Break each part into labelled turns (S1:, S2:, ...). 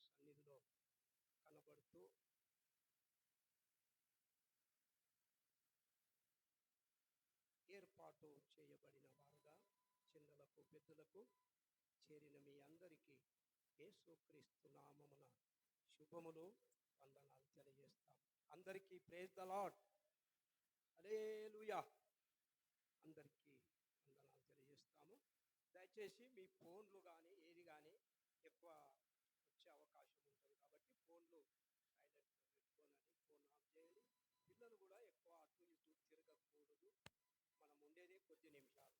S1: సన్నిధిలో కనబడుతూ ఏర్పాటు చేయబడిన వారుగా చిన్నలకు పెద్దలకు చేరిన మీ అందరికీ యేసుక్రీస్తు నామమున శుభములు వందనాలు తెలియజేస్తాం. అందరికీ ప్రైజ్ ద లార్డ్, హల్లెలూయా. అందరికీ వందనాలు తెలియజేస్తాము. దయచేసి మీ ఫోన్లు కానీ ఏది కానీ ఎక్కువ వచ్చే అవకాశం ఉంటుంది కాబట్టి ఫోన్లు సైలెంట్గా పెట్టుకోనని ఫోన్ ఆఫ్ చేయండి. పిల్లలు కూడా ఎక్కువ అటు ఇటు తిరగకూడదు. మనం ఉండేది కొద్ది నిమిషాలు.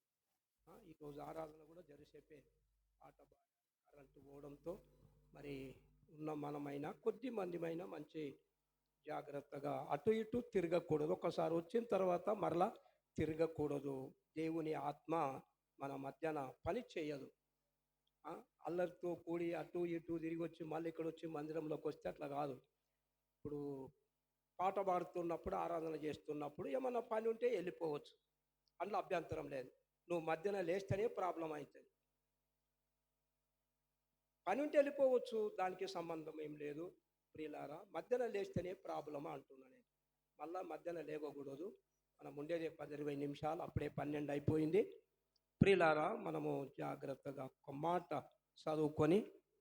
S1: ఈరోజు ఆరాధన కూడా జరిసేపే పాట కరెంటు పోవడంతో మరి ఉన్న మనమైనా కొద్ది మందిమైనా మంచి జాగ్రత్తగా అటు ఇటు తిరగకూడదు. ఒకసారి వచ్చిన తర్వాత మరలా తిరగకూడదు. దేవుని ఆత్మ మన మధ్యన పని చేయదు. అల్లరితో కూడి అటు ఇటు తిరిగి వచ్చి మళ్ళీ ఇక్కడ వచ్చి మందిరంలోకి వస్తే అట్లా కాదు. ఇప్పుడు పాట పాడుతున్నప్పుడు ఆరాధన చేస్తున్నప్పుడు ఏమన్నా పని ఉంటే వెళ్ళిపోవచ్చు, అందులో అభ్యంతరం లేదు. నువ్వు మధ్యన లేస్తేనే ప్రాబ్లం అవుతుంది. పని ఉంటే వెళ్ళిపోవచ్చు, దానికి సంబంధం ఏం లేదు. ప్రియులారా, మధ్యన లేస్తేనే ప్రాబ్లమా అంటున్నా నేను. మళ్ళా మధ్యన లేవకూడదు. మనం ఉండేది 10-20 నిమిషాలు, అప్పుడే 12 అయిపోయింది. ప్రియులారా, మనము జాగ్రత్తగా ఒక మాట చదువుకొని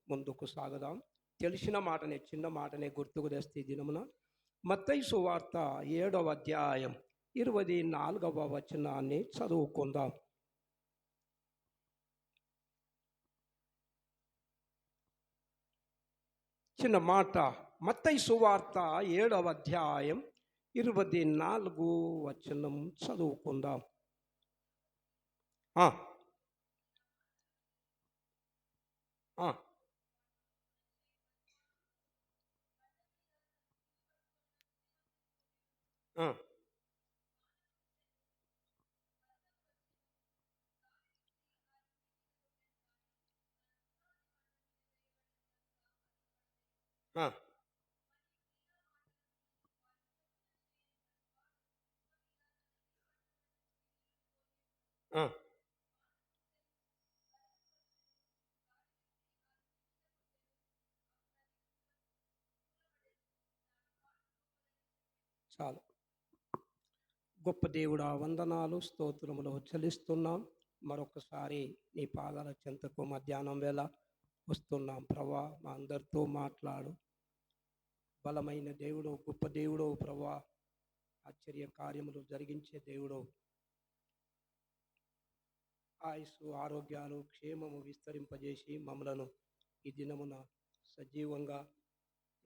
S1: ముందుకు సాగుదాం. తెలిసిన మాటనే, చిన్న మాటనే గుర్తుకు తెస్తే దినమున మత్తయి సువార్త 7వ అధ్యాయం 24వ వచనాన్ని చదువుకుందాం. చిన్న మాట. మత్తయి సువార్త 7వ అధ్యాయం 24వ వచనం చదువుకుందాం. చాలు. గొప్ప దేవుడా, వందనాలు స్తోత్రములు చెల్లిస్తున్నాం. మరొకసారి నీ పాదాల చెంతకు మధ్యాహ్నం వేళ వస్తున్నాం. ప్రభా, మా అందరితో మాట్లాడు. బలమైన దేవుడు, గొప్ప దేవుడు ప్రభా, ఆశ్చర్య కార్యములు జరిగించే దేవుడు. ఆయుస్సు, ఆరోగ్యాలు, క్షేమము విస్తరింపజేసి మమ్మలను ఈ దినమున సజీవంగా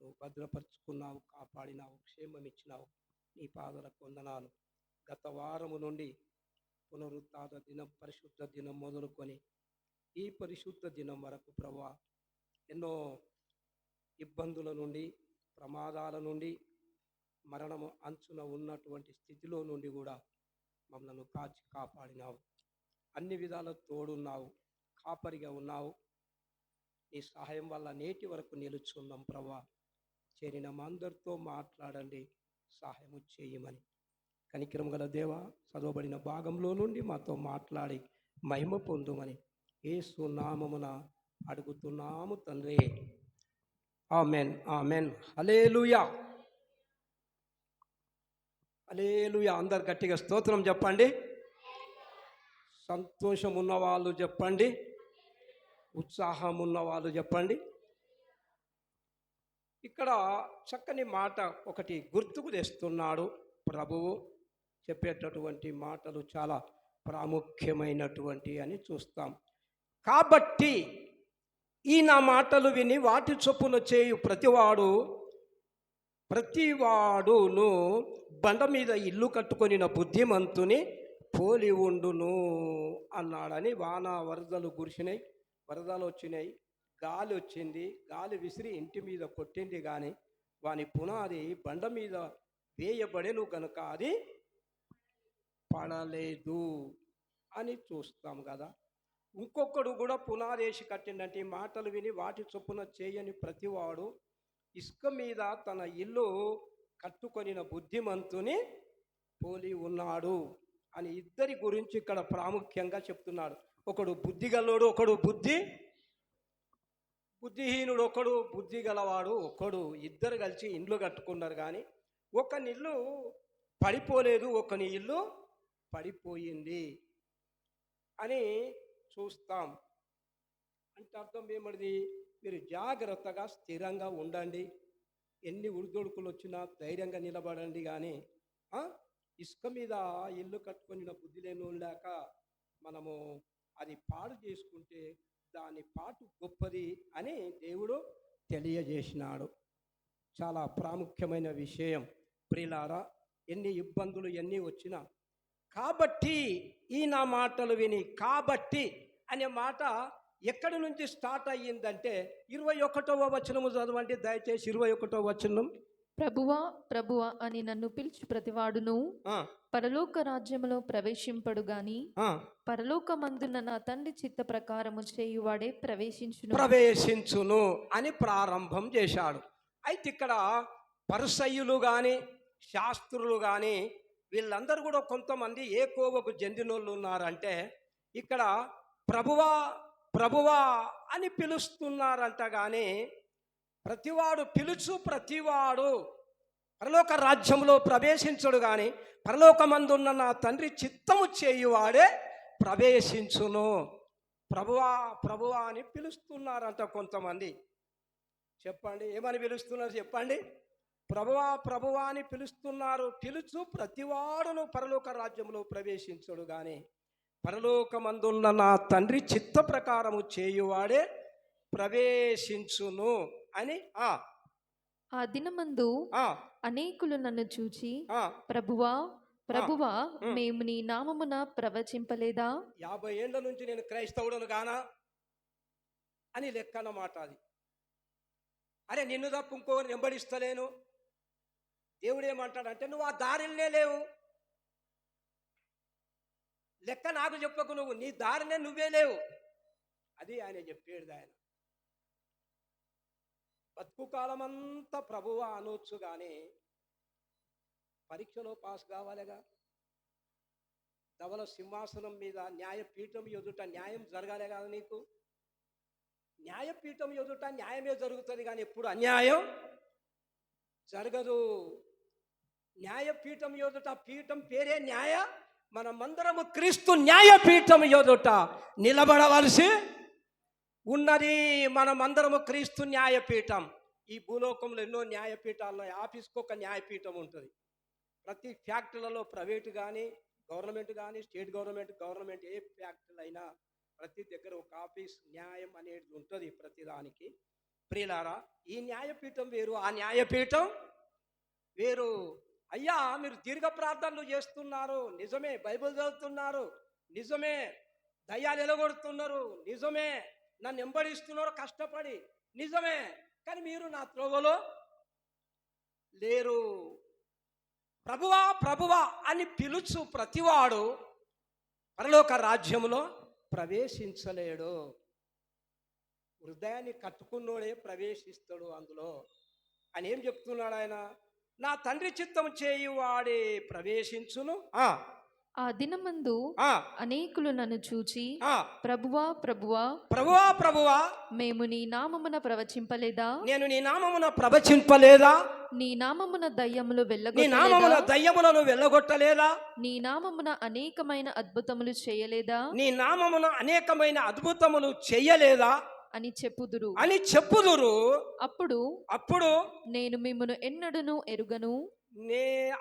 S1: నువ్వు భద్రపరుచుకున్నావు, కాపాడినావు, క్షేమం ఇచ్చినావు. నీ పాదలకు వందనాలు. గత వారము నుండి పునరుత్థాన దినం, పరిశుద్ధ దినం మొదలుకొని ఈ పరిశుద్ధ దినం వరకు ప్రభా, ఎన్నో ఇబ్బందుల నుండి, ప్రమాదాల నుండి, మరణము అంచున ఉన్నటువంటి స్థితిలో నుండి కూడా మమ్మల్ని కాచి కాపాడినావు. అన్ని విధాల తోడున్నావు, కాపరిగా ఉన్నావు. నీ సహాయం వల్ల నేటి వరకు నిలుచున్నాం ప్రభా. చేరిన మా అందరితో మాట్లాడండి, సహాయము చేయమని. కనికరం గల దేవ, చదవబడిన భాగంలో నుండి మాతో మాట్లాడి మహిమ పొందుమని యేసు నామమున అడుగుతున్నాము తండ్రి. Amen, amen. Hallelujah, hallelujah. అందరు గట్టిగా స్తోత్రం చెప్పండి. సంతోషం ఉన్నవాళ్ళు చెప్పండి, ఉత్సాహం ఉన్నవాళ్ళు చెప్పండి. ఇక్కడ చక్కని మాట ఒకటి గుర్తుకు తెస్తున్నాడు ప్రభువు. చెప్పేటటువంటి మాటలు చాలా ప్రాముఖ్యమైనటువంటి అని చూస్తాం. కాబట్టి ఈ నా మాటలు విని వాటి చొప్పున చేయు ప్రతివాడును బండ మీద ఇల్లు కట్టుకొనిన బుద్ధిమంతుని పోలి ఉండును అన్నాడని. వాన వరదలు కురిసినాయి, వరదలు వచ్చినాయి, గాలి వచ్చింది, గాలి విసిరి ఇంటి మీద కొట్టింది, కానీ వాని పునాది బండ మీద వేయబడేను కనుక అది పడలేదు అని చూస్తాం కదా. ఇంకొకడు కూడా పునాది వేసి కట్టిండంటే, ఈ మాటలు విని వాటి చొప్పున చేయని ప్రతివాడు ఇసుక మీద తన ఇల్లు కట్టుకొనిన బుద్ధిమంతుని పోలి ఉన్నాడు అని ఇద్దరి గురించి ఇక్కడ ప్రాముఖ్యంగా చెప్తున్నాడు. ఒకడు బుద్ధి గల్లోడు, ఒకడు బుద్ధి బుద్ధిహీనుడు ఒకడు, బుద్ధి గలవాడు ఒకడు, ఇద్దరు కలిసి ఇండ్లు కట్టుకున్నారు. కానీ ఒకని ఇల్లు పడిపోలేదు, ఒకని ఇల్లు పడిపోయింది అని చూస్తాం. అంటే అర్థం ఏమడిది? మీరు జాగ్రత్తగా స్థిరంగా ఉండండి, ఎన్ని ఉడిదొడుకులు వచ్చినా ధైర్యంగా నిలబడండి. కానీ ఇసుక మీద ఇల్లు కట్టుకుని బుద్ధి లేని లేక మనము అది పాడు చేసుకుంటే దాని పాటు గొప్పది అని దేవుడు తెలియజేసినాడు. చాలా ప్రాముఖ్యమైన విషయం ప్రియులారా. ఎన్ని ఇబ్బందులు ఎన్ని వచ్చినా కాబట్టి ఈ నా మాటలు విని, కాబట్టి అనే మాట ఎక్కడి నుంచి స్టార్ట్ అయ్యిందంటే 21వ వచనము చదవండి దయచేసి. 21వ వచనం.
S2: ప్రభువా ప్రభువా అని నన్ను పిలిచి ప్రతివాడును పరలోక రాజ్యములో ప్రవేశింపడు గాని పరలోకమందున నా తండ్రి చిత్త ప్రకారము చేయువాడే ప్రవేశించును
S1: అని ప్రారంభం చేశాడు. అయితే ఇక్కడ పరిసయ్యులు కానీ శాస్త్రులు కానీ వీళ్ళందరూ కూడా కొంతమంది ఏ కోవకు చెందినోళ్ళు ఉన్నారంటే ఇక్కడ ప్రభువా ప్రభువా అని పిలుస్తున్నారంట. కానీ ప్రతివాడు ప్రతివాడు పరలోక రాజ్యంలో ప్రవేశించడు, కానీ పరలోకమందున్న నా తండ్రి చిత్తము చేయువాడే ప్రవేశించును. ప్రభువా ప్రభువా అని పిలుస్తున్నారంట కొంతమంది. చెప్పండి, ఏమని పిలుస్తున్నారు చెప్పండి? ప్రభువా ప్రభువా అని పిలుస్తున్నారు. ప్రతివాడును పరలోక రాజ్యంలో ప్రవేశించడు, కానీ పరలోకమందున్న నా తండ్రి చిత్త ప్రకారము చేయువాడే ప్రవేశించును అని.
S2: ఆ దినమందు అనేకులు నన్ను చూచి ప్రభువా ప్రభువా మేము నీ నామమున ప్రవచింపలేదా?
S1: 50 ఏళ్ల నుంచి నేను క్రైస్తవుడను గానా అని లెక్క అన్నమాట అది. అరే నిన్ను తప్ప ఇంకోని వెంబడిస్తలేను. దేవుడు ఏమంటాడంటే నువ్వు ఆ దారినే లేవు, లెక్క నాకు చెప్పకు, నువ్వు నీ దారినే నువ్వే లేవు. అది ఆయన చెప్పేది. ఆయన బతుకు కాలమంతా ప్రభువా అనొచ్చు, కానీ పరీక్షలో పాస్ కావాలిగా. ధవల సింహాసనం మీద న్యాయపీఠం ఎదుట న్యాయం జరగాలి కదా నీకు. న్యాయపీఠం ఎదుట న్యాయమే జరుగుతుంది, కానీ ఎప్పుడు అన్యాయం జరగదు. న్యాయపీఠం ఎదుట, పీఠం పేరే న్యాయ, మనమందరము క్రీస్తు న్యాయపీఠం ఎదుట నిలబడవలసి ఉన్నది. మనమందరము క్రీస్తు న్యాయపీఠం. ఈ భూలోకంలో ఎన్నో న్యాయపీఠాలు, ఆఫీస్కి ఒక న్యాయపీఠం ఉంటుంది. ప్రతి ఫ్యాక్టరీలలో ప్రైవేటు కానీ గవర్నమెంట్ కానీ స్టేట్ గవర్నమెంట్ ఏ ఫ్యాక్టరీలు అయినా ప్రతి దగ్గర ఒక ఆఫీస్ న్యాయం అనేది ఉంటుంది ప్రతిదానికి. ప్రియులారా, ఈ న్యాయపీఠం వేరు, ఆ న్యాయపీఠం వేరు. అయ్యా మీరు దీర్ఘ ప్రార్థనలు చేస్తున్నారు నిజమే, బైబిల్ చదువుతున్నారు నిజమే, దయ్యాలు ఎలగొడుతున్నారు నిజమే, నన్ను వెంబడిస్తున్నారు కష్టపడి నిజమే, కానీ మీరు నా త్రోవలో లేరు. ప్రభువా ప్రభువా అని పిలుచు ప్రతివాడు పరలోక రాజ్యంలో ప్రవేశించలేడు. హృదయాన్ని కట్టుకున్నోడే ప్రవేశిస్తాడు అందులో అని ఏం చెప్తున్నాడు ఆయన? నా తండ్రి చిత్తం చేయువాడే ప్రవేశించును.
S2: ఆ దినమందు అనేకులు నన్ను చూచి ప్రభువా ప్రభువా
S1: ప్రభువా ప్రభువా
S2: మేము నీ నామమున ప్రవచింపలేదా?
S1: నేను నీ నామమున ప్రవచింపలేదా?
S2: నీ నామమున దయ్యములు
S1: దయ్యములను వెళ్ళగొట్టలేదా?
S2: నీ నామమున అనేకమైన అద్భుతములు చేయలేదా?
S1: నీ నామమున అనేకమైన అద్భుతములు చేయలేదా
S2: అని చెప్పుదురు.
S1: అప్పుడు
S2: నేను మిమ్మును ఎన్నడూను ఎరుగను.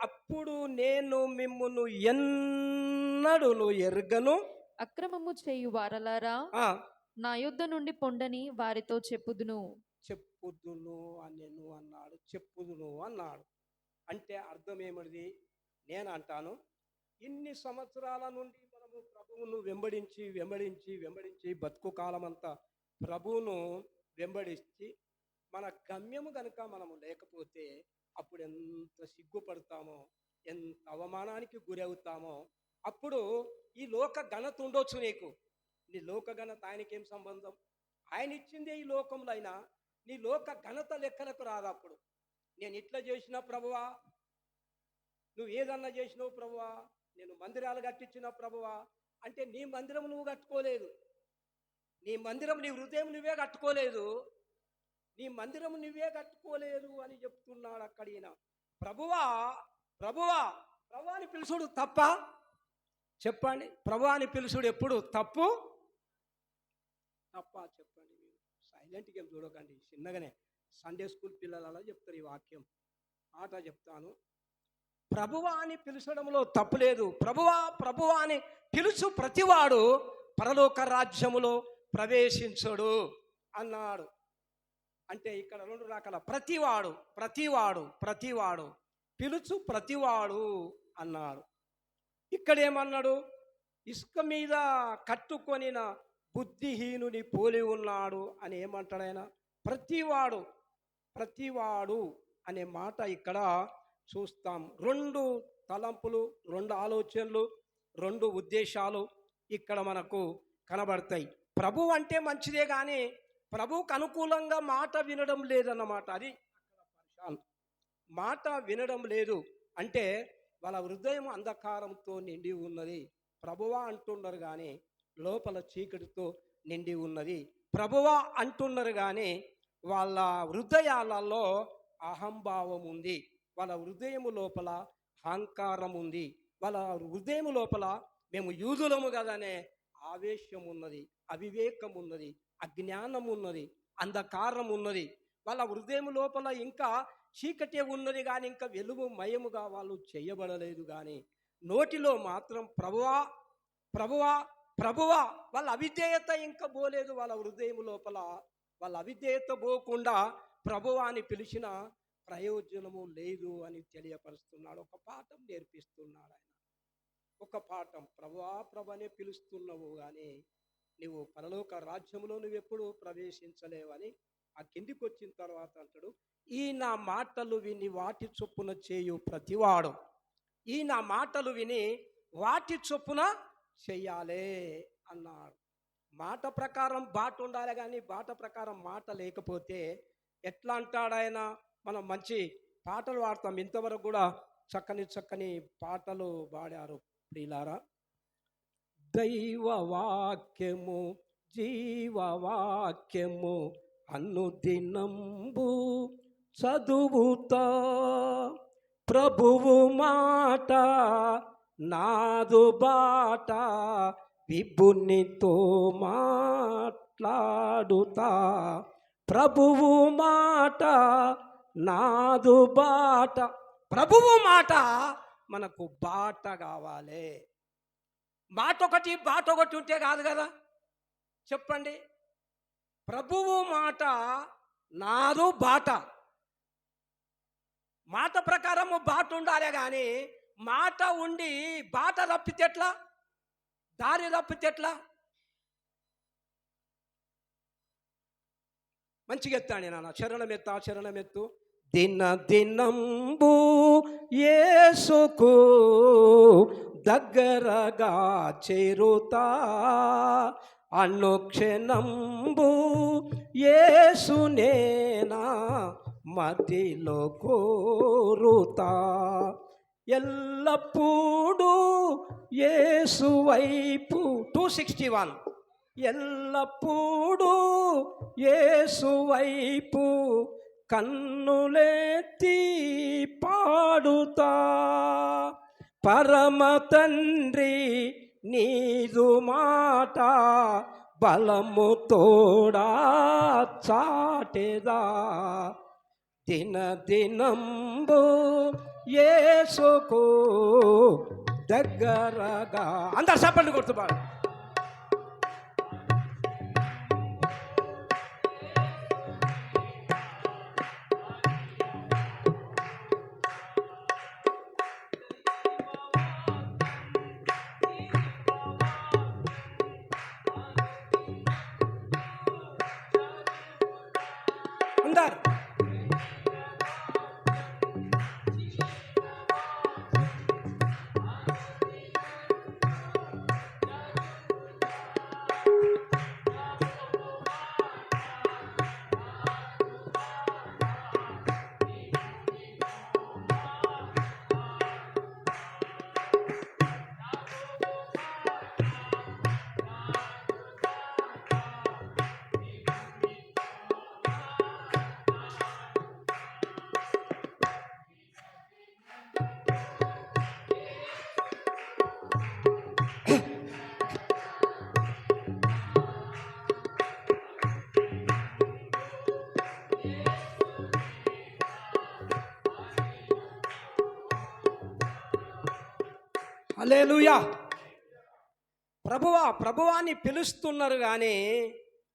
S1: అప్పుడు నేను మిమ్మును ఎన్నడూను ఎరుగను.
S2: అక్రమము చేయు వారలారా నా యొద్ద నుండి పొండని వారితో చెప్పుదును
S1: అన్నాడు. చెప్పుదును అన్నాడు అంటే అర్థం ఏమిటి? నేను అంటాను, ఇన్ని సంవత్సరాల నుండి మనము ప్రభువును వెంబడించి బతుకు కాలమంతా ప్రభువును వెంబడించి మన గమ్యము గనుక మనము లేకపోతే అప్పుడు ఎంత సిగ్గుపడతామో, ఎంత అవమానానికి గురి అవుతామో. అప్పుడు ఈ లోక ఘనత ఉండొచ్చు నీకు, నీ లోక ఘనత ఆయనకేం సంబంధం? ఆయన ఇచ్చిందే ఈ లోకంలో అయినా నీ లోక ఘనత లెక్కలకు రాదు. అప్పుడు నేను ఇట్లా చేసిన ప్రభువా, నువ్వు ఏదన్నా చేసినావు ప్రభువా, నేను మందిరాలు కట్టించిన ప్రభువా అంటే నీ మందిరం నువ్వు కట్టుకోలేదు, నీ మందిరం నీ హృదయం నువ్వే కట్టుకోలేదు. నీ మందిరం నువ్వే కట్టుకోలేదు అని చెప్తున్నాడు అక్కడ ఈయన. ప్రభువా ప్రభువా ప్రభు అని పిలుచుడు తప్ప? చెప్పండి, ప్రభు అని పిలుచుడు ఎప్పుడు తప్పు తప్ప? చెప్పండి. మీరు సైలెంట్గా ఏం చూడకండి, చిన్నగానే సండే స్కూల్ పిల్లలు అలా చెప్తారు ఈ వాక్యం. మాట చెప్తాను. ప్రభువా అని పిలుచడంలో తప్పు లేదు. ప్రభువా ప్రభువా అని పిలుచు ప్రతివాడు పరలోక రాజ్యములో ప్రవేశించడు అన్నాడు. అంటే ఇక్కడ రెండు రకాల ప్రతివాడు ప్రతివాడు ప్రతివాడు పిలుచు ప్రతివాడు అన్నాడు. ఇక్కడేమన్నాడు? ఇసుక మీద కట్టుకొనిన బుద్ధిహీనుని పోలి ఉన్నాడు అని ఏమంటాడు ఆయన? ప్రతివాడు ప్రతివాడు అనే మాట ఇక్కడ చూస్తాం. రెండు తలంపులు, రెండు ఆలోచనలు, రెండు ఉద్దేశాలు ఇక్కడ మనకు కనబడతాయి. ప్రభు అంటే మంచిదే, కానీ ప్రభువుకు అనుకూలంగా మాట వినడం లేదన్నమాట. అది అక్కడ పరిశాన్. మాట వినడం లేదు అంటే వాళ్ళ హృదయం అంధకారంతో నిండి ఉన్నది. ప్రభువా అంటున్నారు కానీ లోపల చీకటితో నిండి ఉన్నది. ప్రభువా అంటున్నారు కానీ వాళ్ళ హృదయాలలో అహంభావం ఉంది. వాళ్ళ హృదయము లోపల అహంకారం ఉంది. వాళ్ళ హృదయం లోపల మేము యూదులము కదనే ఆవేశం ఉన్నది, అవివేకం ఉన్నది, అజ్ఞానం ఉన్నది, అంధకారం ఉన్నది. వాళ్ళ హృదయం లోపల ఇంకా చీకటే ఉన్నది కానీ ఇంకా వెలుగు మయముగా వాళ్ళు చేయబడలేదు. కానీ నోటిలో మాత్రం ప్రభువా ప్రభువా ప్రభువా. వాళ్ళ అవిధేయత ఇంకా పోలేదు. వాళ్ళ హృదయం లోపల వాళ్ళ అవిధేయత పోకుండా ప్రభువా అని పిలిచిన ప్రయోజనము లేదు అని తెలియపరుస్తున్నాడు. ఒక పాఠం నేర్పిస్తున్నాడు ఆయన. ఒక పాఠం, ప్రభువా ప్రభు అనే పిలుస్తున్నావు కానీ నువ్వు పరలోక రాజ్యంలో నువ్వు ఎప్పుడు ప్రవేశించలేవని ఆ కిందికి వచ్చిన తర్వాత అంటాడు, ఈ నా మాటలు విని వాటి చొప్పున చేయు ప్రతివాడు, ఈ నా మాటలు విని వాటి చొప్పున చెయ్యాలే అన్నాడు. మాట ప్రకారం బాట ఉండాలి కానీ బాట ప్రకారం మాట లేకపోతే ఎట్లా అంటాడు ఆయన? మనం మంచి పాటలు పాడతాం, ఇంతవరకు కూడా చక్కని చక్కని పాటలు పాడారు ప్రియులారా. దైవ వాక్యము జీవవాక్యము అనుదినంబు చదువుతా, ప్రభువు మాట నాదు బాట విభునితో మాట్లాడుతా, ప్రభువు మాట నాదు బాట. ప్రభువు మాట మనకు బాట కావాలి. మాట ఒకటి బాట ఒకటి ఉంటే కాదు కదా, చెప్పండి. ప్రభువు మాట నాదు బాట, మాట ప్రకారము బాట ఉండాలి కానీ మాట ఉండి బాట తప్పితే ఎట్లా, దారి తప్పితే ఎట్లా? మంచిగా ఎత్తాను నాన్న, చరణమెత్తా చరణమెత్తు. దిన దినంబు యేసుకు దగ్గరగా చేరుతా, అనుక్షణంబు యేసునేనా మదిలో కోరుతా, ఎల్లప్పుడూ యేసు వైపు 261 ఎల్లప్పుడూ యేసు వైపు కన్నులెత్తి పాడుతా, పరమ తండ్రి నీదు మాట బలము తోడా చాటెదా, దిన దినంబు యేసుకు దగ్గరగా. అందరు చప్పట్లు కొడుతున్నారు. అందరు హల్లెలూయా. ప్రభువాని పిలుస్తున్నారు కానీ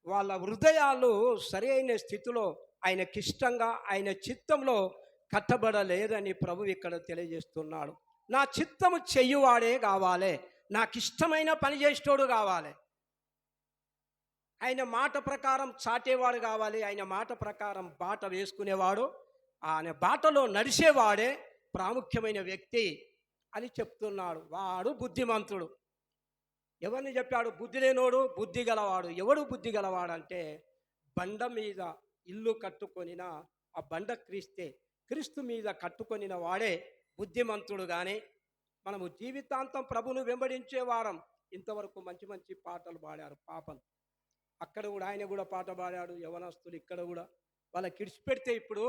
S1: వాళ్ళ హృదయాలు సరైన స్థితిలో ఆయనకిష్టంగా ఆయన చిత్తంలో కట్టబడలేదని ప్రభు ఇక్కడ తెలియజేస్తున్నాడు. నా చిత్తము చెయ్యువాడే కావాలి, నాకు ఇష్టమైన పని చేసేటోడు కావాలి, ఆయన మాట ప్రకారం చాటేవాడు కావాలి, ఆయన మాట ప్రకారం బాట వేసుకునేవాడు, ఆయన బాటలో నడిచేవాడే ప్రాముఖ్యమైన వ్యక్తి అని చెప్తున్నాడు. వాడు బుద్ధిమంతుడు. ఎవరిని చెప్పాడు? బుద్ధి లేనోడు బుద్ధి గలవాడు. ఎవడు బుద్ధి గలవాడంటే బండ మీద ఇల్లు కట్టుకొనిన ఆ బండ క్రీస్తు మీద కట్టుకొనిన వాడే బుద్ధిమంతుడు. కానీ మనము జీవితాంతం ప్రభును వెంబడించే వారం ఇంతవరకు మంచి మంచి పాటలు పాడారు పాపలు. అక్కడ కూడా ఆయన కూడా పాట పాడాడు. యవనస్తులు ఇక్కడ కూడా వాళ్ళకి ఇడిచిపెడితే ఇప్పుడు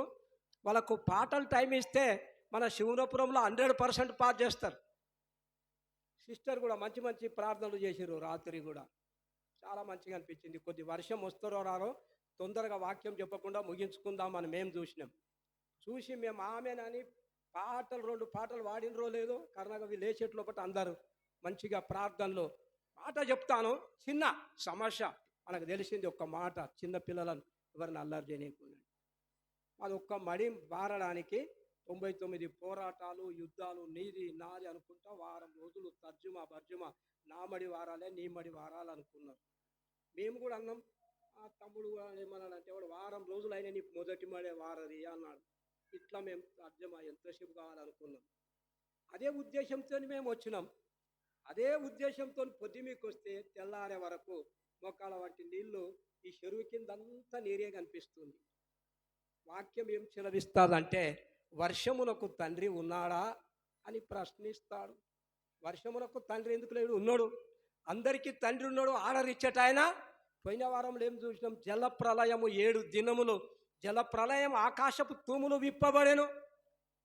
S1: వాళ్ళకు పాటలు టైం ఇస్తే మన శివనపురంలో 100% పాట చేస్తారు. సిస్టర్ కూడా మంచి మంచి ప్రార్థనలు చేసారు. రాత్రి కూడా చాలా మంచిగా అనిపించింది. కొద్ది వర్షం వస్తారో రారో తొందరగా వాక్యం చెప్పకుండా ముగించుకుందామని మేము చూసి మేము ఆమెనని పాటలు 2 పాటలు వాడినరో లేదో కర్ణాకవి లేచేట్లు ఒకటి అందరూ మంచిగా ప్రార్థనలు మాట చెప్తాను. చిన్న సమస్య మనకు తెలిసింది ఒక్క మాట, చిన్న పిల్లలను ఎవరిని అల్లరి చేయకుండా అది ఒక్క మడి బారడానికి 99 పోరాటాలు యుద్ధాలు నీది నాది అనుకుంటా వారం రోజులు తర్జుమా బర్జుమా నా మడి వారాలే నీ మడి వారాలు అనుకున్నాం. మేము కూడా అన్నాం. ఆ తమ్ముడు ఏమన్నాడంటే వాడు వారం రోజులు అయినా నీ మొదటి మడే వారది అన్నాడు. ఇట్లా మేము తర్జుమా ఎంతసేపు కావాలనుకున్నాం. అదే ఉద్దేశంతో మేము వచ్చినాం. అదే ఉద్దేశంతో పొద్దుమీకి వస్తే తెల్లారే వరకు మొక్కల వంటి నీళ్లు ఈ చెరువు కింద అంతా నీరే కనిపిస్తుంది. వాక్యం ఏం చెలవిస్తాదంటే వర్షమునకు తండ్రి ఉన్నాడా అని ప్రశ్నిస్తాడు. వర్షమునకు తండ్రి ఎందుకు లేడు? ఉన్నాడు. అందరికీ తండ్రి ఉన్నాడు. ఆర్డర్ ఇచ్చేట ఆయన. పోయిన వారంలో ఏం చూసినాం? జలప్రలయము 7 దినములు జలప్రలయం ఆకాశపు తూములు విప్పబడెను.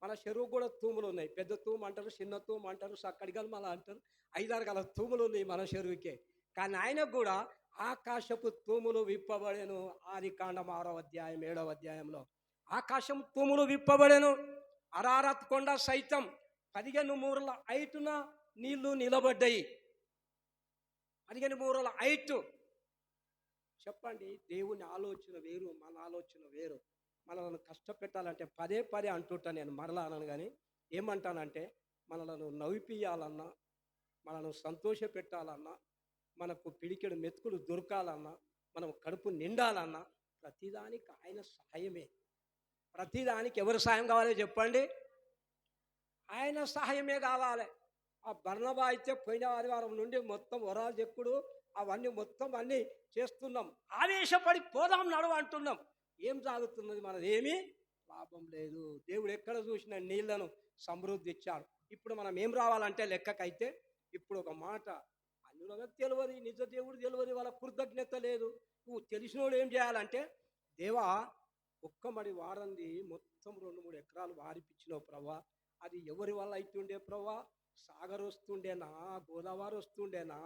S1: మన చెరువు కూడా తూములు ఉన్నాయి. పెద్ద తూము అంటారు, చిన్న తూము అంటారు, సక్కడిగలు మళ్ళీ అంటారు. 5-6 గల తూములు ఉన్నాయి మన చెరువుకే. కానీ ఆయనకు కూడా ఆకాశపు తూములు విప్పబడెను. ఆదికాండం 6వ అధ్యాయం 7వ అధ్యాయంలో ఆకాశం తూములు విప్పబడెను. అరారత్ కొండ సైతం 15 మూరల హైటున నీళ్లు నిలబడ్డాయి. 15 మూరల హైటు. చెప్పండి, దేవుని ఆలోచన వేరు, మన ఆలోచన వేరు. మనలను కష్టపెట్టాలంటే పదే అంటుంటా నేను, మరలా అనను. కానీ ఏమంటానంటే మనలను నవ్విపియాలన్నా, మనను సంతోష పెట్టాలన్నా, మనకు పిడికెడు మెతుకులు దొరకాలన్నా, మనం కడుపు నిండాలన్నా ప్రతిదానికి ఆయన సహాయమే. ప్రతిదానికి ఎవరు సహాయం కావాలి చెప్పండి? ఆయన సహాయమే కావాలి. ఆ బర్నబా అయితే పోయిన ఆదివారం నుండి మొత్తం వరాలు చెప్పుడు అవన్నీ మొత్తం అన్నీ చేస్తున్నాం. ఆవేశపడి పోదాం నడువ అంటున్నాం. ఏం సాగుతున్నది? మనది ఏమీ లాభం లేదు. దేవుడు ఎక్కడ చూసినా నీళ్లను సమృద్ధి ఇచ్చాడు. ఇప్పుడు మనం ఏం రావాలంటే లెక్కకైతే ఇప్పుడు ఒక మాట, అన్యులకు తెలియదు, నిజ దేవుడు తెలియదు, వాళ్ళ కృతజ్ఞత లేదు. నువ్వు తెలిసినోడు ఏం చేయాలంటే, దేవా ఒక్క మడి వారంది మొత్తం 2-3 ఎకరాలు వారిపించినావు ప్రభా. అది ఎవరి వల్ల అవుతుండే ప్రభా? సాగర్ వస్తుండేనా, గోదావరి వస్తుండేనా,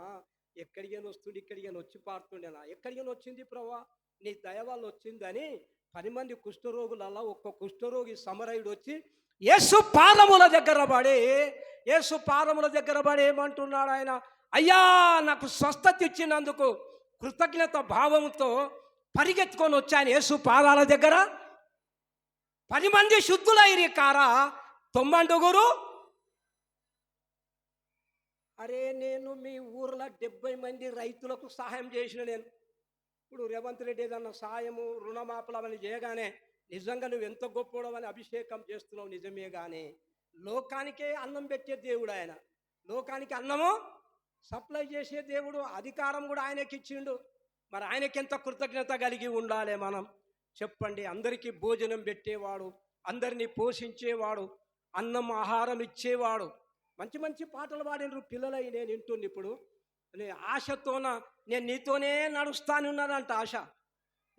S1: ఎక్కడికైనా వస్తుండే, ఇక్కడికైనా వచ్చి పారుతుండేనా, ఎక్కడికైనా వచ్చింది ప్రభా? నీ దయ వల్ల వచ్చిందని 10 మంది కుష్ఠరోగులలో ఒక్క కుష్ఠరోగి సమరయుడు వచ్చి యేసు పాదముల దగ్గర పడి ఏమంటున్నాడు ఆయన? అయ్యా, నాకు స్వస్థత ఇచ్చినందుకు కృతజ్ఞత భావంతో పరిగెత్తుకొని వచ్చాను యేసు పాదాల దగ్గర. 10 మంది శుద్ధులైరి కారా 99. అరే, నేను మీ ఊర్లో 70 మంది రైతులకు సహాయం చేసిన. నేను ఇప్పుడు రేవంత్ రెడ్డి ఏదన్నా సాయము రుణమాపలమని చేయగానే నిజంగా నువ్వు ఎంత గొప్పవని అభిషేకం చేస్తున్నావు, నిజమే. కానీ లోకానికే అన్నం పెట్టే దేవుడు ఆయన. లోకానికి అన్నము సప్లై చేసే దేవుడు. అధికారం కూడా ఆయనకి ఇచ్చిండు. మరి ఆయనకి ఎంత కృతజ్ఞత కలిగి ఉండాలి మనం చెప్పండి? అందరికీ భోజనం పెట్టేవాడు, అందరినీ పోషించేవాడు, అన్నం ఆహారం ఇచ్చేవాడు. మంచి మంచి పాటలు పాడినరు పిల్లలై. నేను వింటుంది ఇప్పుడు. ఆశతోన నేను నీతోనే నడుస్తానున్నానంట. ఆశ,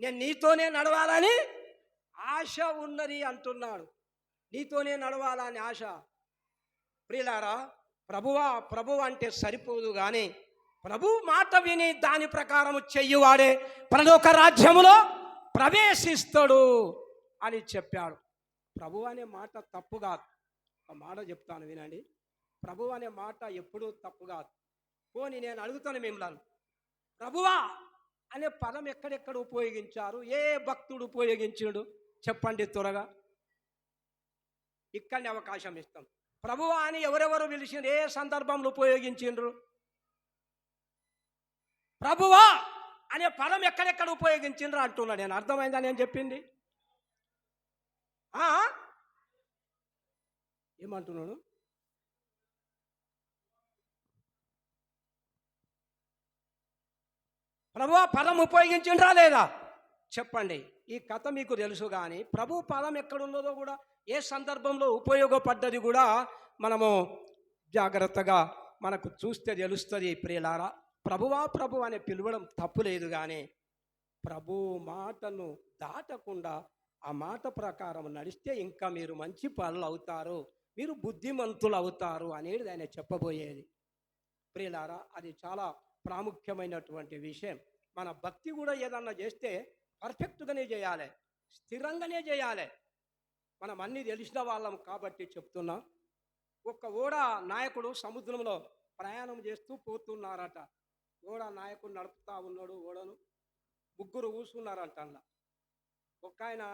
S1: నేను నీతోనే నడవాలని ఆశ ఉన్నది అంటున్నాడు. నీతోనే నడవాలని ఆశ. ప్రియులారా, ప్రభువా అంటే సరిపోదు. కానీ ప్రభు మాట విని దాని ప్రకారం చెయ్యువాడే పరలోక రాజ్యములో ప్రవేశిస్తాడు అని చెప్పాడు. ప్రభు అనే మాట తప్పు కాదు. ఒక మాట చెప్తాను వినండి. ప్రభు అనే మాట ఎప్పుడూ తప్పు కాదు. పోనీ నేను అడుగుతాను మిమ్మల్ని, ప్రభువా అనే పదం ఎక్కడెక్కడ ఉపయోగించారు? ఏ భక్తుడు ఉపయోగించాడు చెప్పండి త్వరగా. ఇక్కడనే అవకాశం ఇస్తాం. ప్రభువా అని ఎవరెవరు పిలిచిండ్రు? ఏ సందర్భంలో ఉపయోగించిండ్రు? ప్రభువా అనే పదం ఎక్కడెక్కడ ఉపయోగించిండ్రు అంటున్నా నేను. అర్థమైందా నేను చెప్పింది? ఏమంటున్నాడు? ప్రభువా పదం ఉపయోగించిండ్రా లేదా చెప్పండి. ఈ కథ మీకు తెలుసు, కానీ ప్రభు పదం ఎక్కడున్నదో కూడా, ఏ సందర్భంలో ఉపయోగపడ్డది కూడా మనము జాగ్రత్తగా మనకు చూస్తే తెలుస్తుంది. ప్రియులారా, ప్రభువా ప్రభు అనే పిలవడం తప్పు లేదు, కానీ ప్రభు మాటను దాటకుండా ఆ మాట ప్రకారం నడిస్తే ఇంకా మీరు మంచి పనులు అవుతారు, మీరు బుద్ధిమంతులు అవుతారు అనేది ఆయన చెప్పబోయేది. ప్రియులారా, అది చాలా ప్రాముఖ్యమైనటువంటి విషయం. మన భక్తి కూడా ఏదన్నా చేస్తే పర్ఫెక్ట్గానే చేయాలి, స్థిరంగానే చేయాలి. మనం అన్నీ తెలిసిన వాళ్ళం కాబట్టి చెప్తున్నా. ఒక ఓడ నాయకుడు సముద్రంలో ప్రయాణం చేస్తూ పోతున్నారట. ఓడ నాయకుడు నడుపుతా ఉన్నాడు ఓడను. ముగ్గురు కూర్చున్నారంట. అలా ఒక ఆయన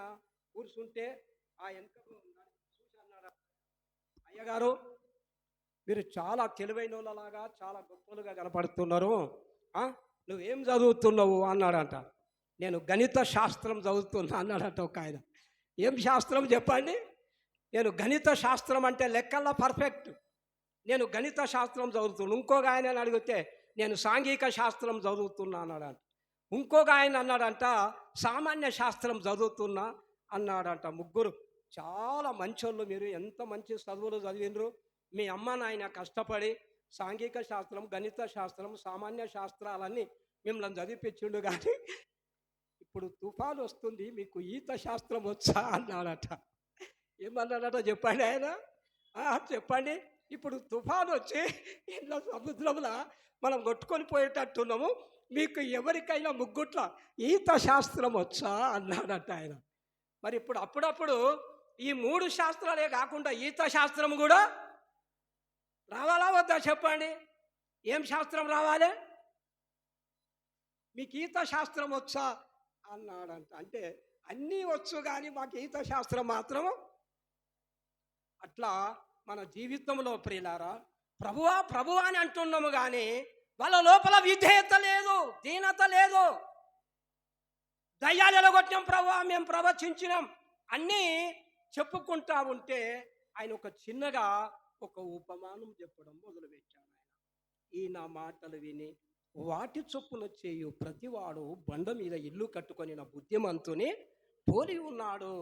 S1: కూర్చుంటే ఆ వెనక చూసి అన్నాడు, అయ్యగారు మీరు చాలా తెలివైన వాళ్ళలాగా చాలా గొప్పలుగా కనపడుతున్నారు, నువ్వేం చదువుతున్నావు అన్నాడంట. నేను గణిత శాస్త్రం చదువుతున్నా అన్నాడట ఒక ఆయన. ఏం శాస్త్రం చెప్పండి? నేను గణిత శాస్త్రం అంటే లెక్కల్లో పర్ఫెక్ట్, నేను గణిత శాస్త్రం చదువుతున్నా. ఇంకొక ఆయన అడిగితే నేను సాంఘిక శాస్త్రం చదువుతున్నా అన్నాడంట. ఇంకొక ఆయన అన్నాడంట సామాన్య శాస్త్రం చదువుతున్నా అన్నాడంట. ముగ్గురు చాలా మంచోళ్ళు, మీరు ఎంత మంచి చదువులు చదివినరు. మీ అమ్మ నాయన కష్టపడి సాంఘిక శాస్త్రం, గణిత శాస్త్రం, సామాన్య శాస్త్రాలన్నీ మిమ్మల్ని చదివిపించిండు, కానీ ఇప్పుడు తుఫాను వస్తుంది, మీకు ఈత శాస్త్రం వచ్చా అన్నాడట. ఏమన్నాడట చెప్పండి ఆయన? చెప్పండి, ఇప్పుడు తుఫాను వచ్చి ఇంట్లో సముద్రంలో మనం కొట్టుకొని పోయేటట్టున్నాము, మీకు ఎవరికైనా ముగ్గుట్ల ఈత శాస్త్రం వచ్చా అన్నాడట ఆయన. మరి ఇప్పుడు అప్పుడప్పుడు ఈ 3 శాస్త్రాలే కాకుండా ఈత శాస్త్రం కూడా రావాలా వద్దా చెప్పండి? ఏం శాస్త్రం రావాలి? మీకు ఈత శాస్త్రం వచ్చా అన్నాడంట. అంటే అన్నీ వచ్చు, కానీ మాకు ఈత శాస్త్రం మాత్రం. అట్లా మన జీవితంలో ప్రియులారా, ప్రభువా ప్రభువా అని అంటున్నాము, కానీ వాళ్ళ లోపల విధేయత లేదు, దీనత లేదు. దయ్యాలు ఎలగొట్టినాం ప్రభువా, మేము ప్రవచించినాం అన్నీ చెప్పుకుంటా ఉంటే ఆయన ఒక చిన్నగా ఒక ఉపమానం చెప్పడం మొదలుపెట్టాడు. ఈ నా మాటలు విని వాటి చొప్పున చేయు ప్రతివాడు బండ మీద ఇల్లు కట్టుకొని నా బుద్ధిమంతుని పోలి ఉన్నాడు.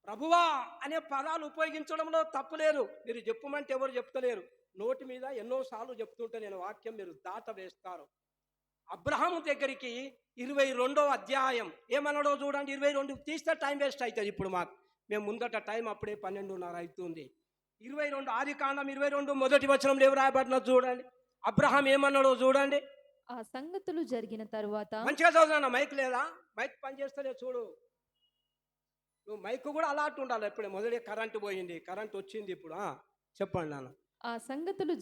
S1: ప్రభువా అనే పదాలు ఉపయోగించడంలో తప్పు లేదు. మీరు చెప్పమంటే ఎవరు చెప్తలేరు. నోటి మీద ఎన్నోసార్లు చెప్తుంటే నేను వాక్యం మీరు దాట వేస్తారు. అబ్రహాము దగ్గరికి 22వ అధ్యాయం ఏమన్నాడో చూడండి. 22 తీస్తే టైం వేస్ట్ అవుతుంది. ఇప్పుడు మేము ముందట టైం అప్పుడే 12:30 అవుతుంది. 22 ఆదికాండం 22 మొదటి వచనంలో ఎవరు రాయబడిన చూడండి. అబ్రహాం ఏమన్నాడో చూడండి.
S2: ఆ సంగతులు జరిగిన తరువాత, మంచిగా
S1: చదువుతున్నా, మైక్ లేదా? మైక్ పని చేస్తలే చూడు. నువ్వు మైక్ కూడా అలాంటి ఉండాలి. ఇప్పుడే మొదటి కరెంటు పోయింది, కరెంట్ వచ్చింది ఇప్పుడు. చెప్పండి నాన్న.
S2: ఆ సంగతులు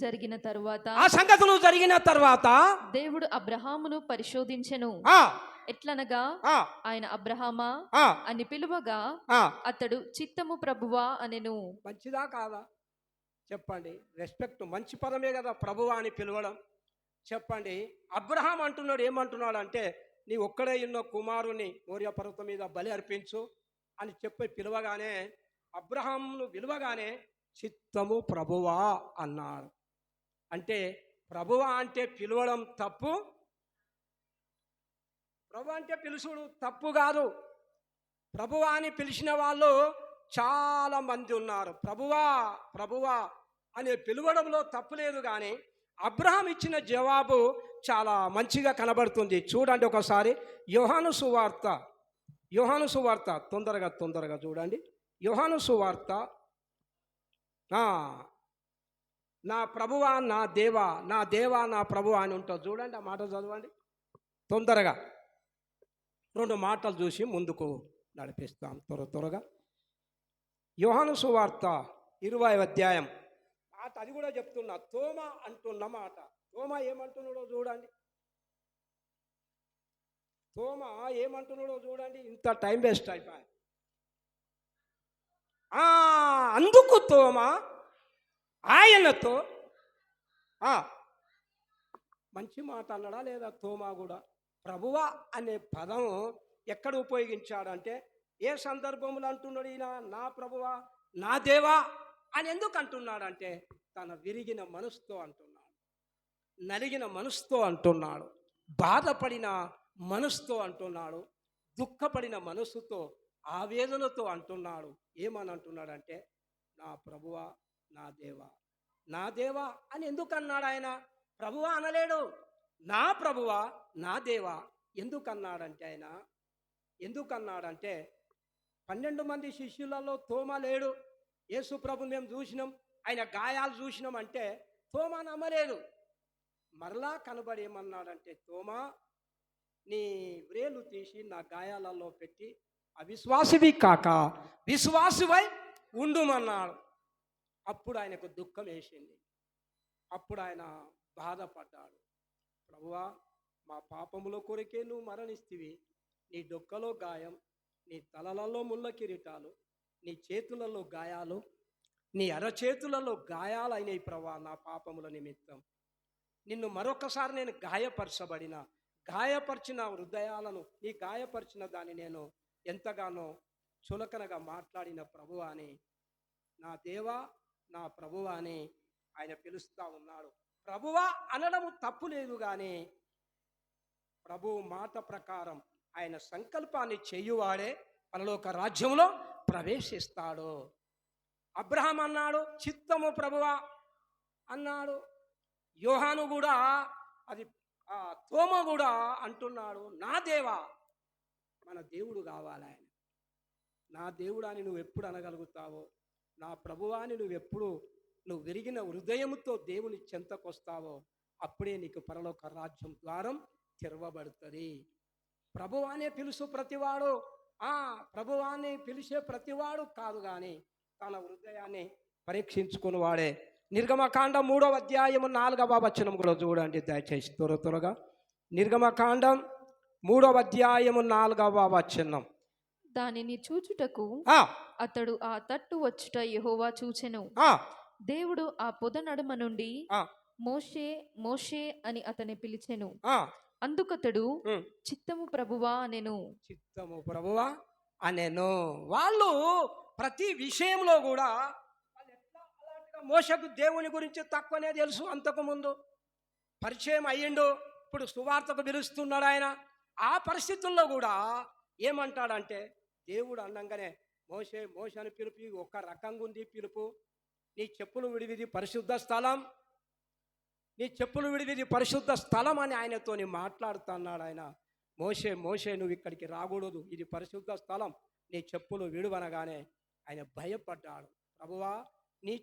S2: జరిగిన
S1: తరువాత
S2: దేవుడు అబ్రహామును పరిశోధించెను. ఎట్లనగా ఆయన అబ్రహామా అని పిలువగా అతడు చిత్తము ప్రభువా అనెను.
S1: మంచిదా కాదా చెప్పండి? రెస్పెక్ట్, మంచి పదమే కదా ప్రభువా అని పిలవడం. చెప్పండి, అబ్రహాం అంటున్నాడు, ఏమంటున్నాడు అంటే, నీ ఒక్కడే ఉన్న కుమారుని మోరియా పర్వతం మీద బలి అర్పించు అని చెప్పి పిలవగానే, అబ్రహాంను పిలవగానే చిత్తము ప్రభువా అన్నాడు. అంటే ప్రభువా అంటే పిలవడం తప్పు, ప్రభు అంటే పిలుచుడు తప్పు కాదు. ప్రభువా అని పిలిచిన వాళ్ళు చాలా మంది ఉన్నారు. ప్రభువా ప్రభువా అనే పిలవడంలో తప్పు లేదు, కానీ అబ్రహాం ఇచ్చిన జవాబు చాలా మంచిగా కనబడుతుంది. చూడండి ఒకసారి యోహాను సువార్త తొందరగా చూడండి. యోహాను సువార్త, నా ప్రభువా నా దేవా, నా దేవా నా ప్రభువా అని ఉంటుంది చూడండి. ఆ మాట చదవండి తొందరగా. 2 మాటలు చూసి ముందుకు నడిపిస్తాం త్వరగా. యోహాను సువార్త 20వ అధ్యాయం మాట అది కూడా చెప్తున్నా. తోమ అంటున్న మాట. తోమ ఏమంటున్నాడో చూడండి. తోమ ఏమంటున్నాడో చూడండి. ఇంత టైం వేస్ట్ అయిపోయి. అందుకు తోమ ఆయనతో మంచి మాట అన్నాడా లేదా? తోమా కూడా ప్రభువా అనే పదం ఎక్కడ ఉపయోగించాడంటే, ఏ సందర్భంలో అంటున్నాడు ఈయన నా ప్రభువా నా దేవా అని ఎందుకు అంటున్నాడంటే, తన విరిగిన మనసుతో అంటున్నాడు, నలిగిన మనసుతో అంటున్నాడు, బాధపడిన మనసుతో అంటున్నాడు, దుఃఖపడిన మనసుతో ఆవేదనతో అంటున్నాడు. ఏమని అంటున్నాడంటే, నా ప్రభువా నా దేవా. నా దేవా అని ఎందుకు అన్నాడు ఆయన? ప్రభువా అనలేడు. నా ప్రభువా నా దేవా ఎందుకన్నాడంటే, ఆయన ఎందుకన్నాడంటే 12 మంది శిష్యులలో తోమా లేడు. యేసు ప్రభు మేము చూసినాం, ఆయన గాయాలు చూసినాం అంటే తోమా నమ్మలేదు. మరలా కనబడి ఏమన్నాడంటే, తోమా నీ వ్రేలు తీసి నా గాయాలలో పెట్టి అవిశ్వాసివి కాక విశ్వాసివై ఉండుమన్నాడు. అప్పుడు ఆయనకు దుఃఖం వేసింది. అప్పుడు ఆయన బాధపడ్డాడు. ప్రభువా మా పాపముల కొరకే నువ్వు మరణిస్తివి. నీ డొక్కలో గాయం, నీ తలలలో ముళ్ళ కిరీటాలు, నీ చేతులలో గాయాలు, నీ అరచేతులలో గాయాలు అయినాయి ప్రభువా నా పాపముల నిమిత్తం. నిన్ను మరొకసారి నేను గాయపరిచిన హృదయాలను, నీ గాయపరిచిన దాన్ని నేను ఎంతగానో చులకనగా మాట్లాడిన ప్రభువా అని, నా దేవా నా ప్రభువా అని ఆయన పిలుస్తూ ఉన్నాడు. ప్రభువా అనడము తప్పు లేదు, కానీ ప్రభువు మాట ప్రకారం ఆయన సంకల్పాన్ని చేయువాడే పరలోక రాజ్యంలో ప్రవేశిస్తాడు. అబ్రహాం అన్నాడు చిత్తము ప్రభువా అన్నాడు. యోహాను కూడా అది తోమ కూడా అంటున్నాడు నా దేవా. మన దేవుడు కావాలి ఆయన. నా దేవుడా అని నువ్వు ఎప్పుడు అనగలుగుతావో, నా ప్రభువా అని నువ్వు విరిగిన హృదయంతో దేవుని చెంతకొస్తావో అప్పుడే నీకు పరలోక రాజ్యం ద్వారం తెరవబడుతుంది. ప్రభువానే పిలుసు ప్రతివాడు, ప్రభువాన్ని పిలిచే ప్రతివాడు కాదు, కానీ తన హృదయాన్ని పరీక్షించుకుని వాడే. నిర్గమకాండం 3వ అధ్యాయము 4వ వచనం కూడా చూడండి దయచేసి త్వరగా. నిర్గమకాండం 3వ అధ్యాయము 4వ వచనం.
S2: దానిని చూచుటకు అతడు ఆ తట్టు వచ్చుట యెహోవా చూచెను. దేవుడు ఆ పొద నడుమ నుండి మోషే మోషే అని అతని పిలిచెను. అందుకతడు చిత్తము ప్రభువా అనెను.
S1: చిత్తము ప్రభువా అనెను. వాళ్ళు ప్రతి విషయంలో కూడా మోషకు దేవుని గురించి తక్కువనే తెలుసు. అంతకుముందు పరిచయం అయ్యిండు, ఇప్పుడు సువార్తకు పిలుస్తున్నాడు ఆయన. ఆ పరిస్థితుల్లో కూడా ఏమంటాడంటే, దేవుడు అన్నంగానే మోషే మోషే అని పిలిపి ఒక రకంగా ఉంది పిలుపు. నీ చెప్పులు విడివిది పరిశుద్ధ స్థలం, నీ చెప్పులు విడివిది పరిశుద్ధ స్థలం అని ఆయనతోని మాట్లాడుతున్నాడు ఆయన. మోషే మోషే నువ్వు ఇక్కడికి రాకూడదు, ఇది పరిశుద్ధ స్థలం, నీ చెప్పులు విడువనగానే ఆయన భయపడ్డాడు. ప్రభువా నీ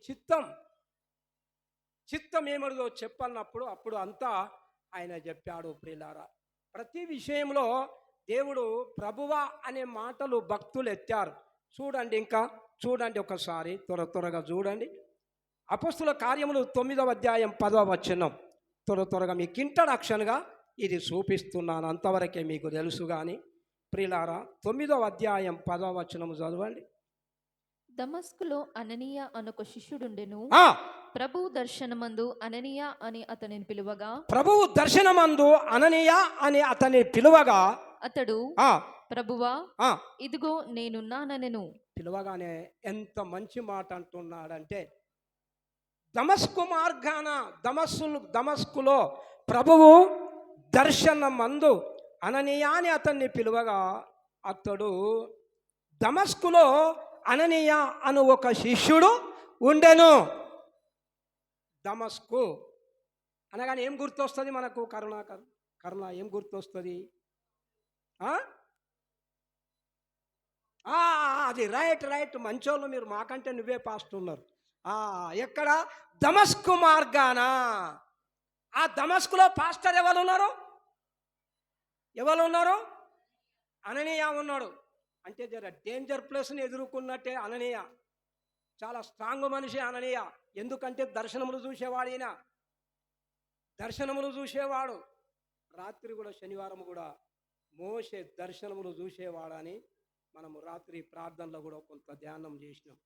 S1: చిత్తం ఏమడుదో చెప్పన్నప్పుడు అప్పుడు అంతా ఆయన చెప్పాడు. ప్రియులారా, ప్రతి విషయంలో దేవుడు ప్రభువా అనే మాటలు భక్తులు ఎత్తారు. చూడండి, ఇంకా చూడండి ఒకసారి త్వరగా చూడండి. అపొస్తలుల కార్యములు 9వ అధ్యాయం 10వ వచనం. త్వరగా మీకు ఇంట్రడక్షన్గా ఇది చూపిస్తున్నాను, అంతవరకే మీకు తెలుసు. కానీ ప్రియులారా 9వ అధ్యాయం 10వ వచనం చదవండి.
S2: దమస్కులో అననీయ అనొక శిష్యుడుండెను. ప్రభువు దర్శనమందు అననీయ అని అతనిని పిలువగా, ప్రభువు దర్శనమందు అననీయ అని అతని పిలువగా అతడు ప్రభువా ఇదిగో నేనున్నానెను. పిలువగానే ఎంత మంచి మాట అంటున్నాడంటే, దమస్కు మార్గాన దమస్కులో ప్రభువు దర్శనమందు అననీయ అని అతన్ని పిలువగా అతడు దమస్కులో అననీయ అను ఒక శిష్యుడు ఉండెను. దమస్కు అనగానే ఏం గుర్తొస్తుంది మనకు? కరుణ ఏం గుర్తొస్తుంది? అది రైట్ మంచోళ్ళు మీరు, మాకంటే నువ్వే పాస్ట్ ఉన్నారు. ఎక్కడ? దమస్కు మార్గాన. ఆ దమస్కులో పాస్టర్ ఎవరు ఉన్నారు? అననీయ ఉన్నాడు. అంటే జర డేంజర్ ప్లేస్ని ఎదుర్కొన్నట్టే అననీయ.
S1: చాలా స్ట్రాంగ్ మనిషి అననీయ. ఎందుకంటే దర్శనములు చూసేవాడు ఈయన, దర్శనములు చూసేవాడు. రాత్రి కూడా శనివారం కూడా మోషే దర్శనములు చూసేవాడని మనము రాత్రి ప్రార్థనలో కూడా కొంత ధ్యానం చేసినాం.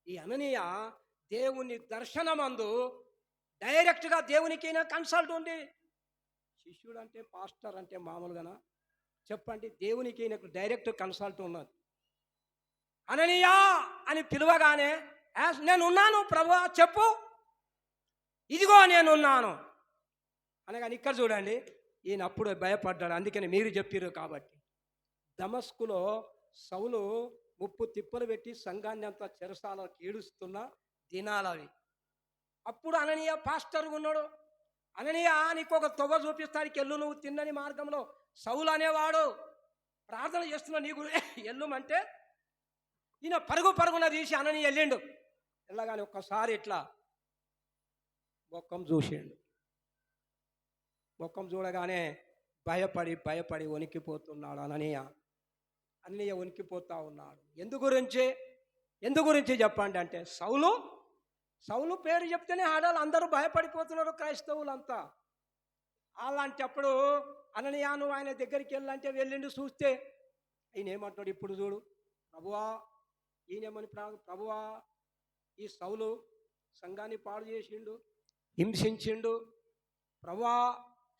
S1: ఈ అననీయ దేవుని దర్శనమందు డైరెక్ట్గా దేవునికైనా కన్సల్ట్ ఉంది. శిష్యుడు అంటే పాస్టర్ అంటే మామూలుగానా చెప్పండి, దేవునికి ఈయనకు డైరెక్ట్ కన్సల్ట్ ఉన్నది. అననీయా అని పిలవగానే నేనున్నాను ప్రభువా చెప్పు, ఇదిగో నేనున్నాను అనగానే ఇక్కడ చూడండి ఈయన అప్పుడు భయపడ్డాడు. అందుకని మీరు చెప్పారు కాబట్టి. దమస్కులో సౌలు 30 తిప్పలు పెట్టి సంఘాన్ని అంతా చెరసాలకు ఈడుస్తున్న దినాలవి. అప్పుడు అననీయ పాస్టర్గా ఉన్నాడు. అననీయ నీకు ఒక తొవ్వ చూపిస్తానికి ఎల్లు, నువ్వు తిన్నని మార్గంలో సౌలు అనేవాడు ప్రార్థన చేస్తున్నా నీకు ఎల్లుమంటే ఈయన పరుగున తీసి అననీయ వెళ్ళిండు. వెళ్ళగానే ఒక్కసారి ఇట్లా ముఖం చూసిండు. ముఖం చూడగానే భయపడి వణికిపోతున్నాడు అననీయ వణికిపోతా ఉన్నాడు. ఎందు గురించి చెప్పండి అంటే సౌలు పేరు చెప్తేనే ఆడాలి, అందరూ భయపడిపోతున్నారు క్రైస్తవులంతా. అలాంటప్పుడు అననీయ నువ్వు ఆయన దగ్గరికి వెళ్ళంటే వెళ్ళిండు. చూస్తే ఈయన ఏమంటాడు ఇప్పుడు చూడు, ప్రభువా ఈయనేమని ప్రభువా ఈ సౌలు సంఘాన్ని పాడు చేసిండు, హింసించిండు, ప్రభువా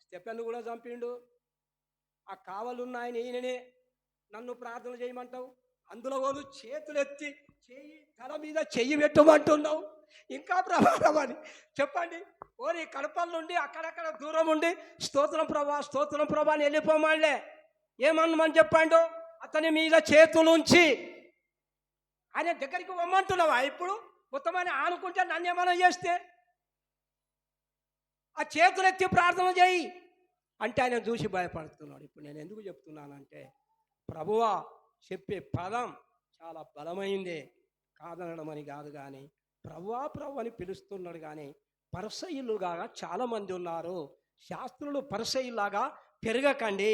S1: స్టెఫెన్ను కూడా చంపిండు, ఆ కావలున్న ఆయన ఈయననే, నన్ను ప్రార్థన చేయమంటావు, అందులో వాళ్ళు చేతులెత్తి తల మీద చెయ్యి పెట్టమంటున్నావు, ఇంకా ప్రమాదం అని చెప్పండి. ఓరి కడపల నుండి అక్కడక్కడ దూరం ఉండి స్తోత్రం ప్రభా అని వెళ్ళిపోమాలే, ఏమన్నమని చెప్పండు, అతని మీద చేతులుంచి ఆయన దగ్గరికి పొమ్మంటున్నావా? ఇప్పుడు మొత్తం అని ఆనుకుంటే నన్ను ఏమైనా చేస్తే ఆ చేతులెత్తి ప్రార్థన చేయి అంటే ఆయన చూసి భయపడుతున్నాడు. ఇప్పుడు నేను ఎందుకు చెప్తున్నానంటే ప్రభువా చెప్పే పదం చాలా బలమైందే, కాదనడం అని కాదు. కానీ ప్రభువా ప్రభు అని పిలుస్తున్నాడు. కానీ పరిసయ్యులుగా చాలామంది ఉన్నారు. శాస్త్రులు పరిసయ్యులాగా పెరగకండి,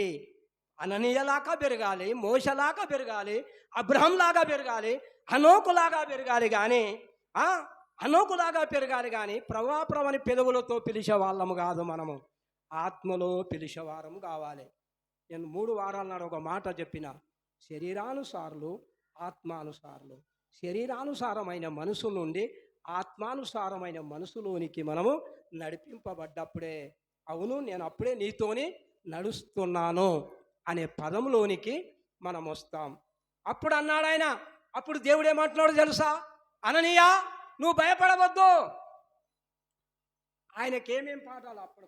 S1: అననీయలాగా పెరగాలి, మోషలాగా పెరగాలి, అబ్రహంలాగా పెరగాలి, హనోకులాగా పెరగాలి. కానీ ప్రభువా అని పెదవులతో పిలిచే వాళ్ళము కాదు, మనము ఆత్మలో పిలిచేవారము కావాలి. నేను 3 వారాల నాడు ఒక మాట చెప్పిన, శరీరానుసారులు ఆత్మానుసారులు. శరీరానుసారమైన మనసు నుండి ఆత్మానుసారమైన మనసులోనికి మనము నడిపింపబడ్డప్పుడే, అవును నేను అప్పుడే నీతోని నడుస్తున్నాను అనే పదంలోనికి మనం వస్తాం. అప్పుడు అన్నాడు ఆయన, అప్పుడు దేవుడు ఏమంటున్నాడు తెలుసా, అననీయా నువ్వు భయపడవద్దు. ఆయనకేమేం పాఠాలు అప్పుడు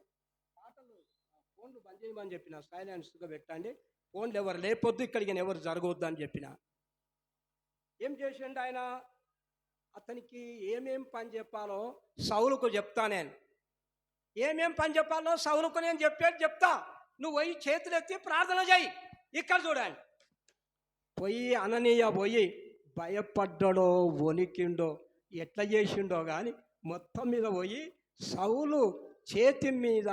S1: ఫోన్లు బంద్ చేయమని చెప్పిన, సైలెన్స్గా పెట్టండి, ఫోన్లు ఎవరు లేపొద్దు, ఇక్కడికి ఎవరు జరగవద్దు అని చెప్పిన. ఏం చేసిండు ఆయన, అతనికి ఏమేం పని చెప్పాలో సౌలుకు చెప్తా. నేను ఏమేం పని చెప్పాలో సౌలుకు నేను చెప్తా, నువ్వు పోయి చేతులెత్తి ప్రార్థన చేయి. ఇక్కడ చూడండి, అననీయ పోయి భయపడ్డాడో వణికిండో ఎట్లా చేసిండో కానీ మొత్తం మీద పోయి సౌలు చేతి మీద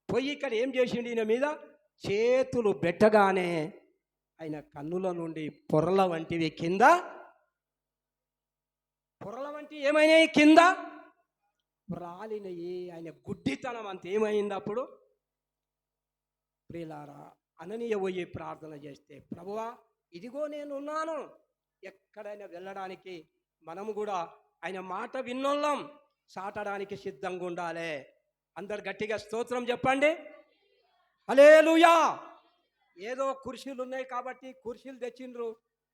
S1: పోయి ఇక్కడ ఏం చేసిండు, ఈయన మీద చేతులు పెట్టగానే ఆయన కన్నుల నుండి పొరల వంటివి ఏమైనాయి కింద రాలినయి. ఆయన గుడ్డితనం అంత ఏమైంది అప్పుడు. ప్రియులారా, అననీయ పోయి ప్రార్థన చేస్తే, ప్రభువా ఇదిగో నేనున్నాను, ఎక్కడైనా వెళ్ళడానికి మనము కూడా ఆయన మాట విన్నోళ్ళం, చాటడానికి సిద్ధంగా ఉండాలి. అందరు గట్టిగా స్తోత్రం చెప్పండి, హల్లెలూయా. ఏదో కుర్చీలు ఉన్నాయి కాబట్టి కుర్చీలు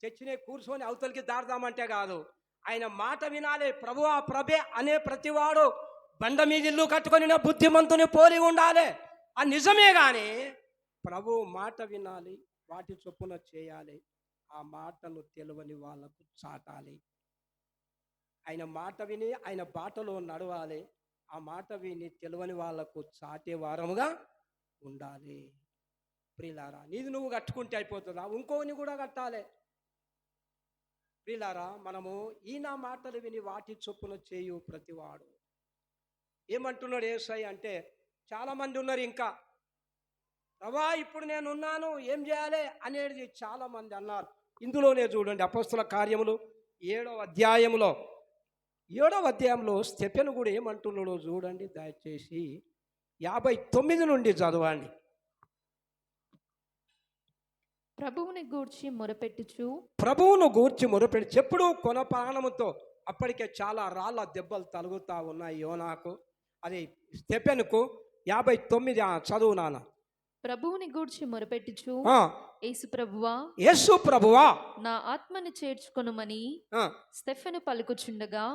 S1: తెచ్చినే కూర్చొని అవతలికి దాడదామంటే కాదు, ఆయన మాట వినాలి. ప్రభువా ప్రభే అనే ప్రతివాడు బండ మీద ఇల్లు కట్టుకొని బుద్ధిమంతుని పోలి ఉండాలి, అది నిజమే. కానీ ప్రభు మాట వినాలి, వాటి చొప్పున చేయాలి, ఆ మాటను తెలియని వాళ్ళకు చాటాలి. ఆయన మాట విని ఆయన బాటలో నడవాలి, ఆ మాట విని తెలియని వాళ్లకు చాటే వారముగా ఉండాలి. ప్రియులారా, నీది నువ్వు కట్టుకుంటే అయిపోతుందా, ఇంకోని కూడా కట్టాలి. ప్రియులారా, మనము ఈయన మాటలు విని వాటి చొప్పున చేయు ప్రతివాడు. ఏమంటున్నాడు యేసయ్య అంటే, చాలామంది ఉన్నారు ఇంకా, ప్రభా ఇప్పుడు నేనున్నాను ఏం చేయాలి అనేది చాలామంది అన్నారు. ఇందులోనే చూడండి, అపొస్తలుల కార్యములు 7వ అధ్యాయములో 7వ అధ్యాయంలో స్టెఫెను కూడా ఏమంటున్నాడో చూడండి దయచేసి. 59 నుండి చదవండి.
S2: ప్రభువుని గూర్చి మొరపెట్టుచు
S1: ప్రభువును గూర్చి మొరపెట్టి చెప్పుడు కొన ప్రాణముతో. అప్పటికే చాలా రాళ్ళ దెబ్బలు తలుగుతా ఉన్నాయి యోనాకు, అది స్టెఫెనుకు. 59 చదువు నాన్న.
S2: ప్రభువుని గూర్చి మొరపెట్టుచు
S1: యేసు ప్రభువా
S2: నా ఆత్మని చేర్చుకొనుమని స్టెఫెను పలుకుచుండగా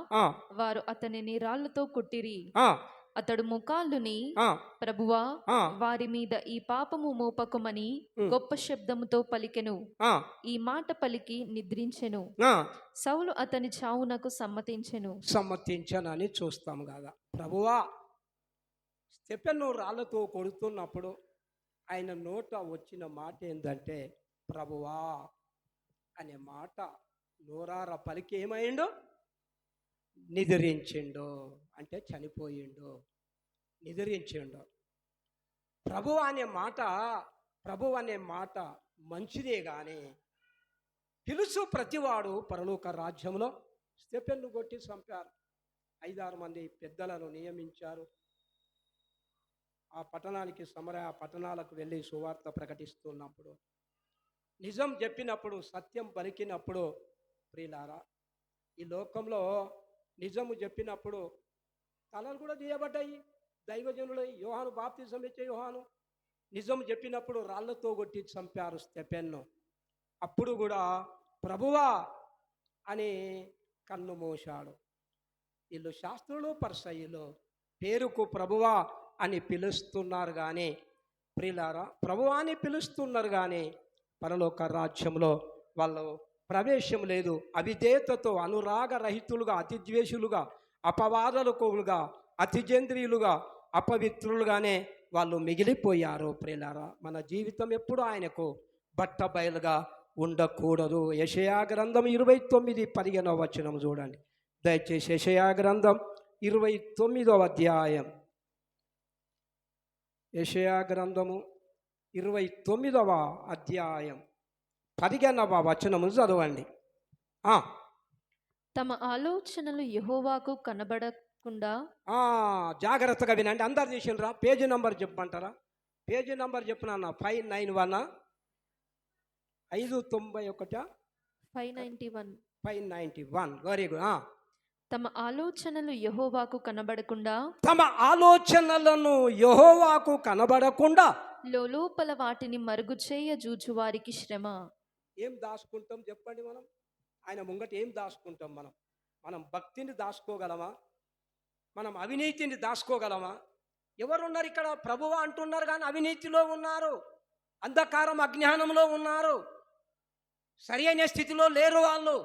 S2: వారు అతనిని రాళ్లతో కొట్టిరి. అతడు ముఖాలుని ప్రభువా వారి మీద ఈ పాపము మోపకమని గొప్ప శబ్దముతో పలికెను. ఈ మాట పలికి నిద్రించెను. సౌలు అతని చావునకు సమ్మతించెనని
S1: చూస్తాం కదా. ప్రభువా స్టెఫెను రాళ్లతో కొడుతున్నప్పుడు ఆయన నోట వచ్చిన మాట ఏంటంటే ప్రభువా అనే మాట. నోరార పలికి ఏమైండు? నిద్రించిండు, అంటే చనిపోయిండు, నిద్రించిండు. ప్రభు అనే మాట మంచిదే కానీ పిలుసు ప్రతివాడు పరలోక రాజ్యంలో. స్టెఫెన్ను కొట్టి చంపారు. 5-6 మంది పెద్దలను నియమించారు. ఆ పట్టణానికి సమరయ పట్టణాలకు వెళ్ళి సువార్త ప్రకటిస్తున్నప్పుడు, నిజం చెప్పినప్పుడు, సత్యం పలికినప్పుడు, ప్రియులారా ఈ లోకంలో నిజము చెప్పినప్పుడు తలలు కూడా తీయబడ్డాయి. దైవజనులు యోహాను, బాప్తిజం ఇచ్చే యోహాను నిజం చెప్పినప్పుడు రాళ్లతో కొట్టి చంపారు స్టెఫెన్ను. అప్పుడు కూడా ప్రభువా అని కన్ను మోశాడు. వీళ్ళు శాస్త్రులు పరిసయ్యులు పేరుకు ప్రభువా అని పిలుస్తున్నారు కానీ ప్రియులారా, ప్రభువా అని పిలుస్తున్నారు కానీ పరలోక రాజ్యంలో వాళ్ళు ప్రవేశం లేదు. అవిధేయతతో అనురాగరహితులుగా, అతిద్వేషులుగా, అపవాదకులుగా, అతిజేంద్రియులుగా, అపవిత్రులుగానే వాళ్ళు మిగిలిపోయారు. ప్రియులారా మన జీవితం ఎప్పుడు ఆయనకు బట్టబయలుగా ఉండకూడదు. యెషయా గ్రంథం 29:15 వచనం చూడండి దయచేసి. యెషయా గ్రంథం 29వ అధ్యాయం. యెషయా గ్రంథము 29వ అధ్యాయం 15వ వచనము చదవండి.
S2: తమ ఆలోచనలు యెహోవాకు కనబడకుండా.
S1: జాగ్రత్తగా వినండి. అందరు చేసినరా? పేజీ నంబర్ చెప్పమంటారా? పేజీ నంబర్ చెప్పిన 591 591 వెరీ గుడ్.
S2: తమ ఆలోచనలు యెహోవాకు కనబడకుండా,
S1: తమ ఆలోచనలను యెహోవాకు కనబడకుండా
S2: లోపల వాటిని మరుగు చేయ జూచు వారికి శ్రమ.
S1: ఏం దాచుకుంటాం చెప్పండి? మనం ఆయన ముంగట ఏం దాచుకుంటాం? మనం భక్తిని దాచుకోగలమా? మనం అవినీతిని దాచుకోగలమా? ఎవరున్నారు ఇక్కడ? ప్రభువా అంటున్నారు కానీ అవినీతిలో ఉన్నారు, అంధకారం అజ్ఞానంలో ఉన్నారు, సరి అయిన స్థితిలో లేరు వాళ్ళు.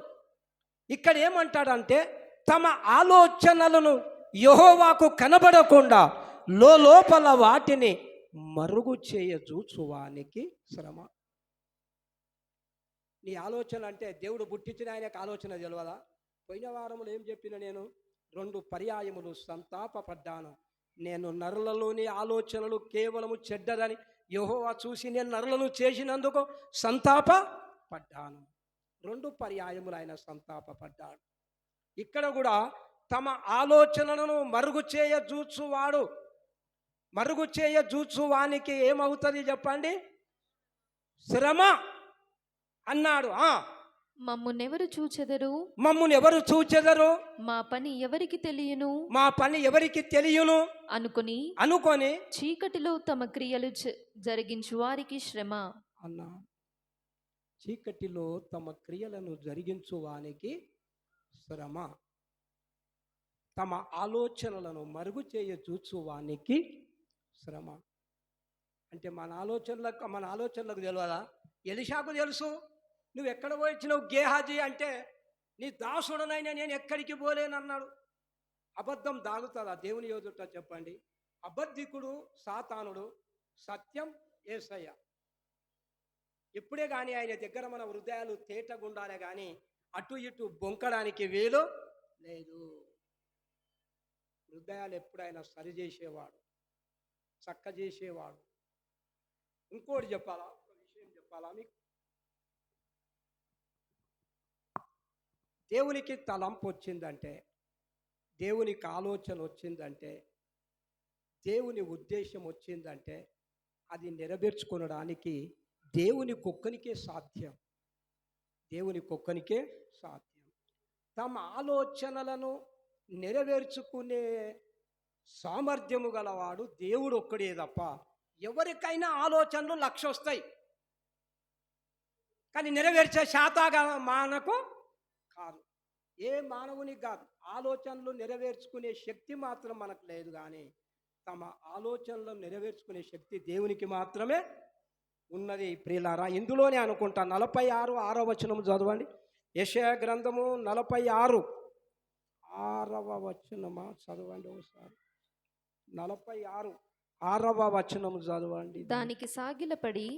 S1: ఇక్కడ ఏమంటాడంటే తమ ఆలోచనలను యెహోవాకు కనబడకుండా లోపల వాటిని మరుగు చేయ చూచువానికి శ్రమ. నీ ఆలోచన అంటే దేవుడు పుట్టించిన ఆయనకు ఆలోచన తెలియదా? పోయిన వారములు ఏం చెప్పిన నేను? 2 పర్యాయములు సంతాపపడ్డాను. నేను నరులలోని ఆలోచనలు కేవలము చెడ్డదని యెహోవా చూసి నేను నరులను చేసినందుకు సంతాపపడ్డాను. 2 పర్యాయములు ఆయన సంతాపపడ్డాడు. ఇక్కడ కూడా తమ ఆలోచనలను మరుగు చేయ చూచువాడు, మరుగు చేయ చూచువానికి ఏమవుతుంది చెప్పండి? శ్రమ అన్నాడు.
S2: మమ్మునెవరు చూచెదరు?
S1: మమ్మును ఎవరు చూచెదరు?
S2: మా పని ఎవరికి తెలియను?
S1: మా పని ఎవరికి తెలియను అనుకొని
S2: చీకటిలో తమ క్రియలు జరిగించు వారికి శ్రమ
S1: అన్నా. చీకటిలో తమ క్రియలను జరిగించు వానికి శ్రమ. తమ ఆలోచనలను మరుగు చేయ చూచువానికి శ్రమ. అంటే మన ఆలోచనలకు తెలియదా? ఎలీషాకు తెలుసు. నువ్వు ఎక్కడ పోయిచ్చినావు గేహాజీ అంటే, నీ దాసుడనైనా నేను ఎక్కడికి పోలేనన్నాడు. అబద్ధం దాగుతుందా దేవుని ఎదుట చెప్పండి? అబద్ధికుడు సాతానుడు, సత్యం యేసయ్య. ఇప్పుడే కానీ ఆయన దగ్గర మన హృదయాలు తేటగుండాలే కానీ అటు ఇటు బొంకడానికి వీలు లేదు. హృదయాలు ఎప్పుడైనా సరిచేసేవాడు, చక్క చేసేవాడు. ఇంకోటి చెప్పాలా? ఒక విషయం చెప్పాలా మీకు? దేవునికి తలంపు వచ్చిందంటే దేవునికి ఆలోచన వచ్చిందంటే, దేవుని ఉద్దేశం వచ్చిందంటే అది నెరవేర్చుకొనడానికి దేవునికొక్కనికే సాధ్యం. దేవునికొక్కనికే సాధ్యం. తమ ఆలోచనలను నెరవేర్చుకునే సామర్థ్యము గలవాడు దేవుడు ఒక్కడే తప్ప ఎవరికైనా ఆలోచనలు 1,00,000 వస్తాయి, కానీ నెరవేర్చే శాతగా మానకు కాదు. ఏ మానవునికి కాదు. ఆలోచనలు నెరవేర్చుకునే శక్తి మాత్రం మనకు లేదు, కానీ తమ ఆలోచనలను నెరవేర్చుకునే శక్తి దేవునికి మాత్రమే ఉన్నది. ప్రియులారా, ఇందులోనే అనుకుంటా 46 6వ వచనం చదవండి. యెషయా గ్రంథము 46 6వ వచనమా చదవండి ఒకసారి. 46 6వ వచనము చదవండి.
S2: దానికి సాగిలపడి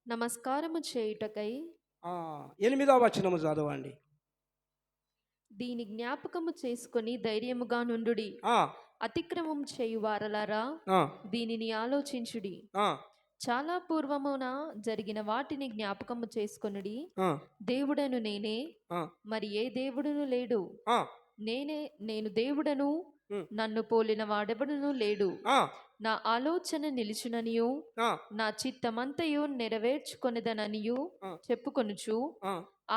S2: నమస్కారము చేయుటకై
S1: 8వ వచనము చదవండి.
S2: దీని జ్ఞాపకము చేసుకొని ధైర్యముగా నుండుడి. అతిక్రమం చేయు వారలారా దీనిని ఆలోచించుడి. చాలా పూర్వమున జరిగిన వాటిని జ్ఞాపకము చేసుకొనుడి. దేవుడను నేనే, మరి ఏ దేవుడును లేడు. నేను దేవుడను, నన్ను పోలిన వాడెవడును లేడు. నా ఆలోచన నిలిచుననియు నా చిత్తమంతయు నెరవేర్చుకొనిదననియు చెప్పుకొనుచు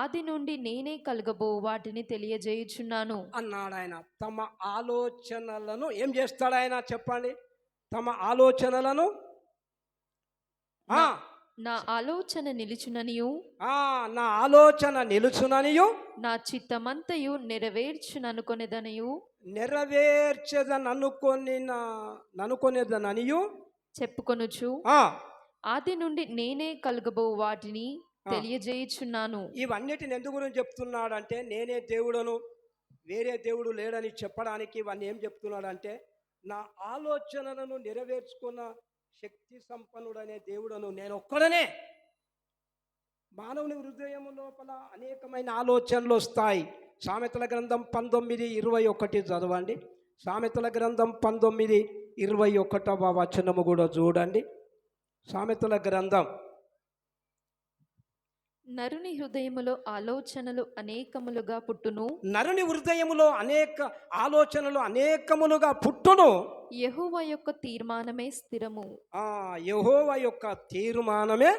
S2: ఆది నుండి నేనే కలగబో వాటిని తెలియజేయుచున్నాను
S1: అన్నాడు ఆయన. తమ ఆలోచనలను ఏం చేస్తాడు ఆయన చెప్పండి. తమ ఆలోచనలను
S2: నా ఆలోచన నిలుచుననియు
S1: నా ఆలోచన నిలుచుననియు
S2: నా చిత్తమంతయు నెరవేర్చుననుకొనేదనియు
S1: నెరవేర్చదననుకొనేదనియు
S2: చెప్పుకొనుచు ఆది నుండి నేనే కలగబో వాటిని తెలియజేయుచున్నాను.
S1: ఇవన్నిటిని ఎందు గురించి చెప్తున్నాడంటే, నేనే దేవుడను, వేరే దేవుడు లేడని చెప్పడానికి ఇవన్నీ ఏం చెప్తున్నాడంటే, నా ఆలోచనలను నెరవేర్చుకున్న శక్తి సంపన్నుడనే దేవుడను నేను ఒక్కడనే. మానవుని హృదయం లోపల అనేకమైన ఆలోచనలు వస్తాయి. సామెతల గ్రంథం 19:21 చదవండి. సామెతల గ్రంథం 19:21వ వచనము కూడా చూడండి. సామెతల గ్రంథం.
S2: నరుని హృదయములో ఆలోచనలు అనేకములుగా పుట్టును.
S1: నరుని హృదయములో అనేక ఆలోచనలు అనేకములుగా పుట్టును.
S2: యెహోవా యొక్క తీర్మానమే స్థిరము.
S1: యెహోవా యొక్క తీర్మానమే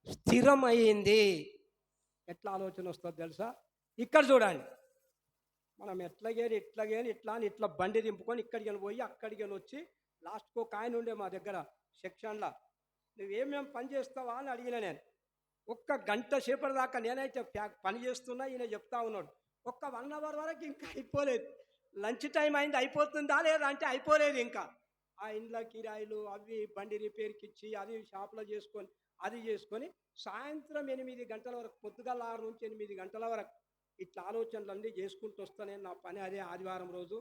S1: స్థిరమైంది. ఎట్లా ఆలోచన వస్తుందో తెలుసా? ఇక్కడ చూడండి. మనం ఎట్లాగేని ఇట్లా అని ఇట్లా బండి దింపుకొని ఇక్కడికి పోయి అక్కడికి వచ్చి లాస్ట్కి ఒక ఆయన ఉండే మా దగ్గర సెక్షన్లో, నువ్వేమేం పని చేస్తావా అని అడిగిన. నేను 1 గంట సేపటి దాకా నేనైతే పని చేస్తున్నా, ఈయన చెప్తా ఉన్నాడు. 1 అవర్ వరకు ఇంకా అయిపోలేదు. లంచ్ టైం అయింది, అయిపోతుందా లేదా అంటే అయిపోలేదు. ఇంకా ఆ ఇండ్ల కిరాయిలు అవి బండి రిపేర్కి ఇచ్చి అది షాప్లో చేసుకొని సాయంత్రం 8 గంటల వరకు, పొద్దుగల 6 నుంచి 8 గంటల వరకు ఇట్లా ఆలోచనలన్నీ చేసుకుంటూ వస్తానే. నా పని అదే, ఆదివారం రోజు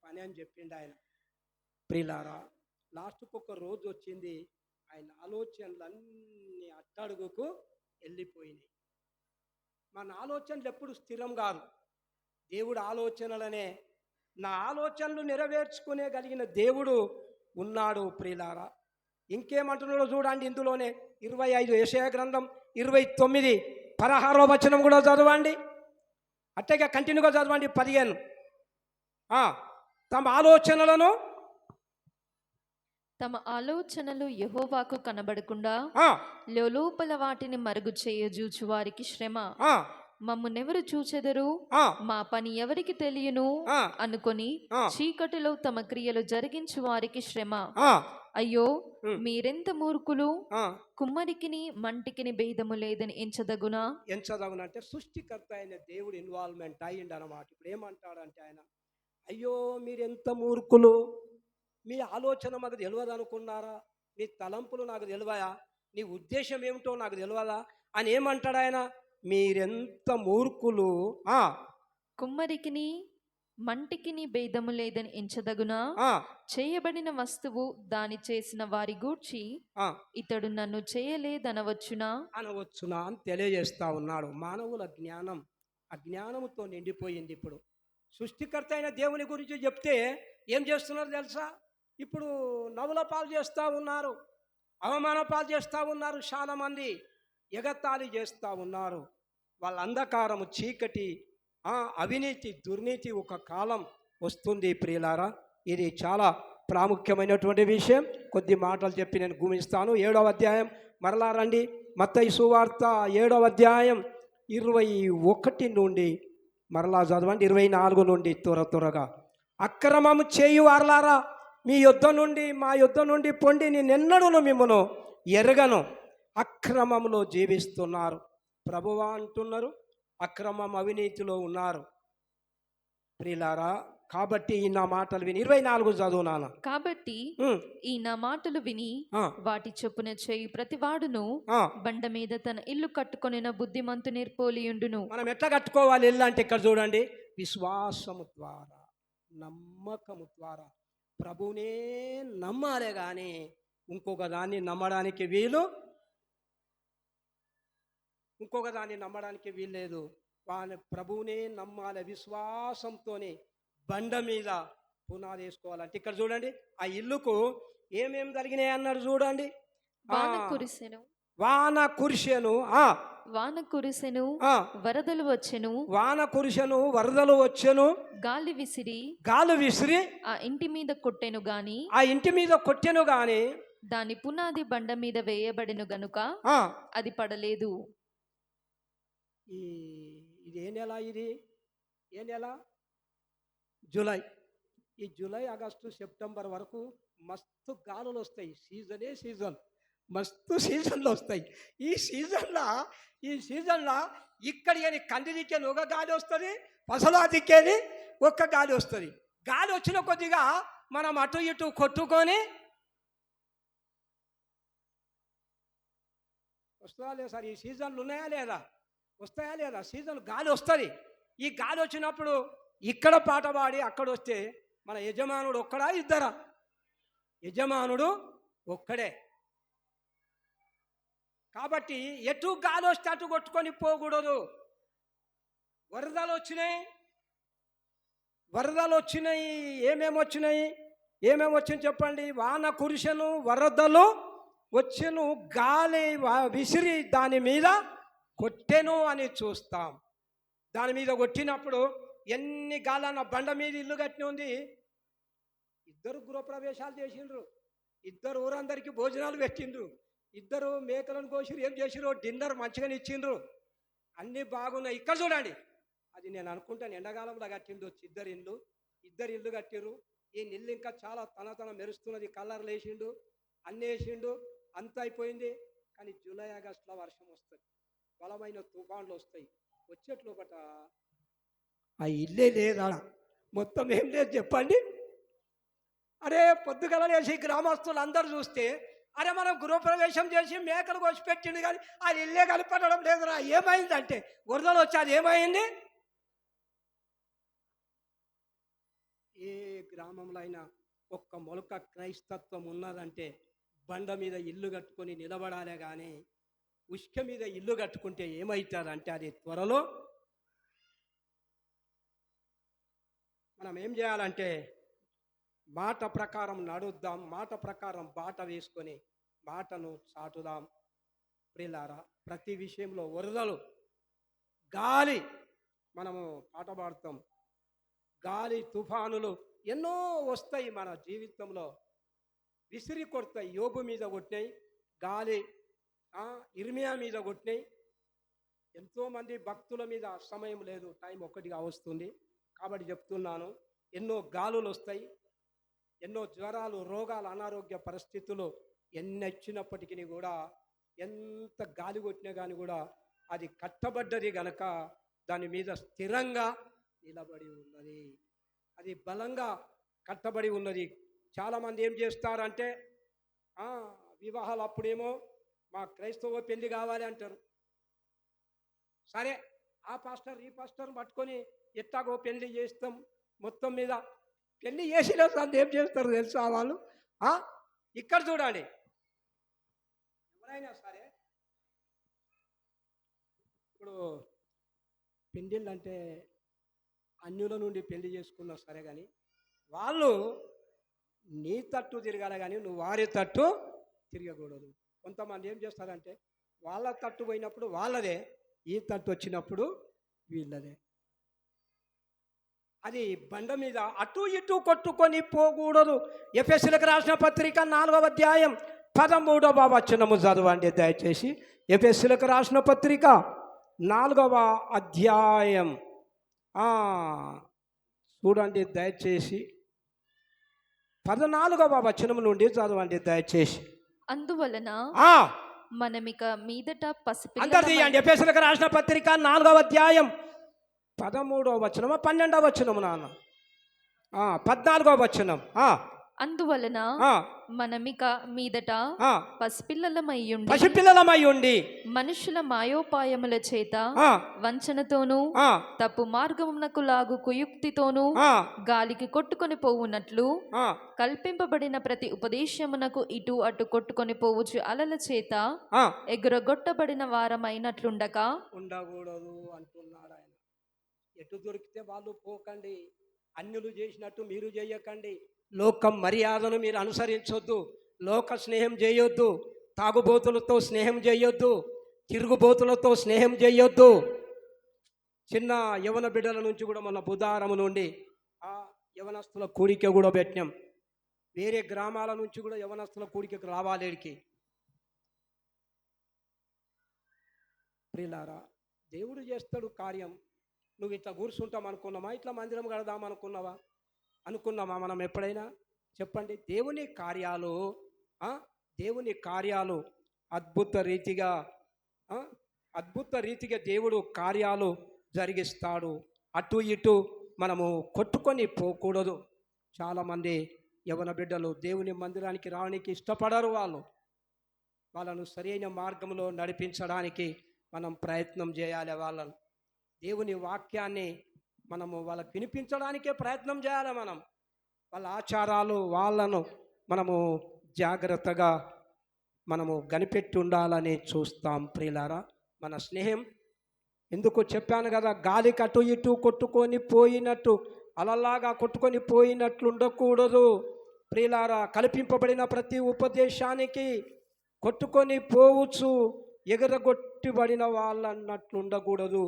S1: పని అని చెప్పిండు ఆయన. ప్రియులారా, లాస్ట్కి ఒక రోజు వచ్చింది, ఆయన ఆలోచనలన్నీ అట్టడుగుకు వెళ్ళిపోయినాయి. మన ఆలోచనలు ఎప్పుడు స్థిరం కాదు. దేవుడు ఆలోచనలనే, నా ఆలోచనలు నెరవేర్చుకునేగలిగిన దేవుడు ఉన్నాడు. ప్రియులారా, ఇంకేమంటున్నాడో చూడండి. ఇందులోనే 25 యెషయా గ్రంథం 29:16వ వచనం కూడా చదవండి. అట్టగా కంటిన్యూగా చదవండి. 15
S2: తమ ఆలోచనలు యెహోవాకు కనబడకుండా లోపల వాటిని మరుగు చేయజూచు వారికి శ్రమ. మమ్మునెవరు చూచెదరు, మా పని ఎవరికి తెలియను అనుకొని చీకటిలో తమ క్రియలు జరిగించు వారికి శ్రమ. అయ్యో, మీరెంత మూర్ఖులు! కుమ్మరికిని మంటికిని భేదము లేదని ఎంచదగునా
S1: అంటే సృష్టికర్త అయిన దేవుడు ఇన్వాల్వ్మెంట్ అయ్యిండు అన్నమాట. ఇప్పుడు ఏమంటాడంటే ఆయన, అయ్యో మీరెంత మూర్ఖులు, మీ ఆలోచన మాకు తెలియదు అనుకున్నారా? నీ తలంపులు నాకు తెలియదా? నీ ఉద్దేశం ఏమిటో నాకు తెలియదా అని ఏమంటాడు ఆయన? మీరెంత మూర్ఖులు!
S2: కుమ్మరికిని మంటికిని భేదము లేదని ఎంచదగునా? చేయబడిన వస్తువు దాని చేసిన వారి గూర్చి ఇతడు నన్ను చేయలేదనవచ్చునా
S1: అని తెలియజేస్తా ఉన్నాడు. మానవుల జ్ఞానం అజ్ఞానముతో నిండిపోయింది. ఇప్పుడు సృష్టికర్త అయిన దేవుని గురించి చెప్తే ఏం చేస్తున్నారు తెలుసా? ఇప్పుడు నవ్వుల పాలు చేస్తూ ఉన్నారు, అవమాన పాలు చేస్తూ ఉన్నారు, చాలా మంది ఎగతాళి చేస్తూ ఉన్నారు. వాళ్ళ అంధకారము, చీకటి, అవినీతి, దుర్నీతి ఒక కాలం వస్తుంది ప్రియులారా. ఇది చాలా ప్రాముఖ్యమైనటువంటి విషయం. కొద్ది మాటలు చెప్పి నేను గుమిస్తాను. 7వ అధ్యాయం మరలా రండి. మత్తయి సువార్త 7వ అధ్యాయం 21 నుండి మరలా చదవండి. 24 నుండి త్వరగా. అక్రమము చేయు వారలారా, మీ యొద్ద నుండి మా యొద్ద నుండి పొండి, నేనెన్నడూను మిమ్మను ఎరగను. అక్రమంలో జీవిస్తున్నారు. ప్రభువా అంటున్నారు, అక్రమం అవినీతిలో ఉన్నారు ప్రియులారా. కాబట్టి ఈ నా మాటలు విని 24 చదువు నాన్న.
S2: కాబట్టి ఈ నా మాటలు విని వాటి చొప్పున చేయి ప్రతివాడును బండ మీద తన ఇల్లు కట్టుకొనిన బుద్ధిమంతుని పోలియుండును. మనం
S1: ఎట్లా కట్టుకోవాలి ఇల్లు అంటే ఇక్కడ చూడండి, విశ్వాసము ద్వారా, నమ్మకము ద్వారా. ప్రభువునే నమ్మాలే కానీ ఇంకొక దాన్ని నమ్మడానికి వీల్లేదు. వాళ్ళ ప్రభువునే నమ్మాలి. విశ్వాసంతోనే బండ మీద పునాది వేసుకోవాలంటే ఇక్కడ చూడండి, ఆ ఇల్లుకు ఏమేమి జరిగినాయి అన్నారు చూడండి.
S2: వాన కురిసెను,
S1: వాన కురిసెను,
S2: వరదలు వచ్చెను,
S1: వరదలు వచ్చెను,
S2: గాలి విసిరి
S1: ఆ
S2: ఇంటి మీద కొట్టెను గాని దాని పునాది బండ మీద వేయబడెను గనుక అది పడలేదు.
S1: ఇది ఏ నెల? ఏ నెల? జూలై. ఈ జూలై, ఆగస్టు, సెప్టెంబర్ వరకు మస్తు గాలులు వస్తాయి. సీజన్ మస్తు సీజన్లు వస్తాయి. ఈ సీజన్లో ఇక్కడి కానీ కంది దిక్కేని ఒక గాలి వస్తుంది, పసలా దిక్కేని ఒక్క గాలి వస్తుంది. గాలి వచ్చిన కొద్దిగా మనం అటు ఇటు కొట్టుకొని వస్తుందా లేదా సార్? ఈ సీజన్లు ఉన్నాయా లేదా? వస్తాయా లేదా? సీజన్ గాలి వస్తుంది. ఈ గాలి వచ్చినప్పుడు ఇక్కడ పాట పాడి అక్కడ వస్తే మన యజమానుడు ఒక్కడా ఇద్దరా? యజమానుడు ఒక్కడే. కాబట్టి ఎటు గాలి వస్తే అటు కొట్టుకొని పోకూడదు. వరదలు వచ్చినాయి. ఏమేమి వచ్చినాయి చెప్పండి. వాన కురిసెను, వరదలు వచ్చెను, గాలి విసిరి దాని మీద కొట్టెను అని చూస్తాం. దాని మీద కొట్టినప్పుడు ఎన్ని గాలన్న బండ మీద ఇల్లు కట్టిన ఉంది. 2 గృహప్రవేశాలు చేసిండ్రు, 2 ఊరందరికీ భోజనాలు పెట్టిండ్రు, 2 మేకలను కోసిరు, ఏం చేసిరు, డిన్నర్ మంచిగా ఇచ్చిండ్రు, అన్నీ బాగున్నాయి. ఇక్కడ చూడండి, అది నేను అనుకుంటాను ఎండాకాలంలో కట్టిండు. 2 ఇల్లు కట్టిరు. ఈ ఇల్లు ఇంకా చాలా తన మెరుస్తున్నది. కలర్లు వేసిండు, అన్నీ వేసిండు, అంత అయిపోయింది. కానీ జూలై ఆగస్టులో వర్షం వస్తుంది, బలమైన తుఫాన్లు వస్తాయి. వచ్చేట్లోపట ఆ ఇల్లే లేదా, మొత్తం ఏం లేదు చెప్పండి. అరే పొద్దుగల లేచి గ్రామస్తులు అందరూ చూస్తే, అరే మనం గృహప్రవేశం చేసి మేకలు కోసి పెట్టిండు కానీ అది ఇల్లే కనపడడం లేదురా. ఏమైందంటే వరదలు వచ్చి అది ఏమైంది? ఏ గ్రామంలో అయినా ఒక్క మొలక క్రైస్తత్వం ఉన్నదంటే బండ మీద ఇల్లు కట్టుకొని నిలబడాలే కానీ ఉష్క మీద ఇల్లు కట్టుకుంటే ఏమవుతుందంటే అది త్వరలో మనం ఏం చేయాలంటే మాట ప్రకారం నడుద్దాం, మాట ప్రకారం బాట వేసుకొని మాటను చాటుదాం. ప్రియులారా, ప్రతి విషయంలో వరదలు, గాలి, మనము పాట పాడతాం, గాలి తుఫానులు ఎన్నో వస్తాయి మన జీవితంలో, విసిరి కొడతాయి. యోబు మీద కొట్టినాయి గాలి, ఇర్మియా మీద కొట్టినాయి. ఎంతోమంది భక్తుల మీద సమయం లేదు, టైం ఒక్కటిగా వస్తుంది కాబట్టి చెప్తున్నాను. ఎన్నో గాలులు వస్తాయి, ఎన్నో జ్వరాలు, రోగాలు, అనారోగ్య పరిస్థితులు ఎన్ని వచ్చినప్పటికీ కూడా, ఎంత గాలి కొట్టినా కానీ కూడా అది కట్టబడ్డది గనక దాని మీద స్థిరంగా నిలబడి ఉన్నది, అది బలంగా కట్టబడి ఉన్నది. చాలామంది ఏం చేస్తారంటే వివాహాలు అప్పుడేమో మా క్రైస్తవ పెళ్లి కావాలి అంటారు. సరే, ఆ పాస్టర్ ఈ పాస్టర్ పట్టుకొని ఎట్టాగో పెళ్లి చేస్తాం. మొత్తం మీద పెళ్లి చేసిన దాన్ని ఏం చేస్తారు తెలుసా వాళ్ళు? ఇక్కడ చూడండి, ఎవరైనా సరే ఇప్పుడు పెళ్ళిళ్ళు అంటే అన్యుల నుండి పెళ్లి చేసుకున్నా సరే, కానీ వాళ్ళు నీ తట్టు తిరగాలి కానీ నువ్వు వారి తట్టు తిరగకూడదు. కొంతమంది ఏం చేస్తారంటే వాళ్ళ తట్టు పోయినప్పుడు వాళ్ళదే, ఈ తట్టు వచ్చినప్పుడు వీళ్ళదే. అది బండ మీద అటు ఇటు కొట్టుకొని పోకూడదు. ఎఫెసీయులకు రాసిన పత్రిక 4వ అధ్యాయం 13వ వచనము చదవండి దయచేసి. ఎఫెసీయులకు రాసిన పత్రిక 4వ అధ్యాయం చూడండి దయచేసి. 14వ వచనం నుండి చదవండి దయచేసి.
S2: అందువలన మనమిక మీదట
S1: అందరు తీయండి. ఎఫెసీయులకు రాసిన పత్రిక 4వ అధ్యాయం 13వ వచనము 12వ వచనము నాన్న 14వ వచనం.
S2: అందువలన మనమిక మీదట పసిపిల్లలమై ఉండి మనుషుల మాయోపాయముల చేత వంచనతోనూ తప్పు మార్గమునకు లాగు కుయుక్తితోనూ గాలికి కొట్టుకొని పోవునట్లు కల్పింపబడిన ప్రతి ఉపదేశమునకు ఇటు అటు కొట్టుకొని పోవచ్చు అలల చేత ఎగురగొట్టబడిన వారమైనట్లుండక
S1: ఉండకూడదు అంటున్నాడు ఆయన. ఎటు దొరికితే వాళ్ళు పోకండి, అన్యులు చేసినట్టు మీరు చేయకండి, లోకం మర్యాదను మీరు అనుసరించొద్దు, లోక స్నేహం చేయొద్దు, తాగుబోతులతో స్నేహం చేయొద్దు, తిరుగుబోతులతో స్నేహం చేయొద్దు. చిన్న యవన బిడ్డల నుంచి కూడా మన బుధారము నుండి యవనస్తుల కూడిక కూడా పెట్టినాం. వేరే గ్రామాల నుంచి కూడా యవనస్తుల కూడికకు రావాలేడికి. ప్రియులారా, దేవుడు చేస్తాడు కార్యం. నువ్వు ఇట్లా కూర్చుంటాం అనుకున్నావా? ఇట్లా మందిరం కడదాం అనుకున్నామా మనం ఎప్పుడైనా? చెప్పండి. దేవుని కార్యాలు అద్భుత రీతిగా దేవుడు కార్యాలు జరిగిస్తాడు. అటు ఇటు మనము కొట్టుకొని పోకూడదు. చాలామంది యవన బిడ్డలు దేవుని మందిరానికి రావడానికి ఇష్టపడరు. వాళ్ళను సరైన మార్గంలో నడిపించడానికి మనం ప్రయత్నం చేయాలి. దేవుని వాక్యాన్ని మనము వాళ్ళకి వినిపించడానికే ప్రయత్నం చేయాలి. వాళ్ళ ఆచారాలు వాళ్ళను మనము జాగ్రత్తగా కనిపెట్టి ఉండాలని చూస్తాం. ప్రియులారా, మన స్నేహం ఎందుకు చెప్పాను కదా, గాలికి అటు ఇటు కొట్టుకొని పోయినట్టు అలలాగా కొట్టుకొని పోయినట్లు ఉండకూడదు. ప్రియులారా, కల్పింపబడిన ప్రతి ఉపదేశానికి కొట్టుకొని పోవచ్చు, ఎగరగొట్టబడిన వాళ్ళన్నట్లు ఉండకూడదు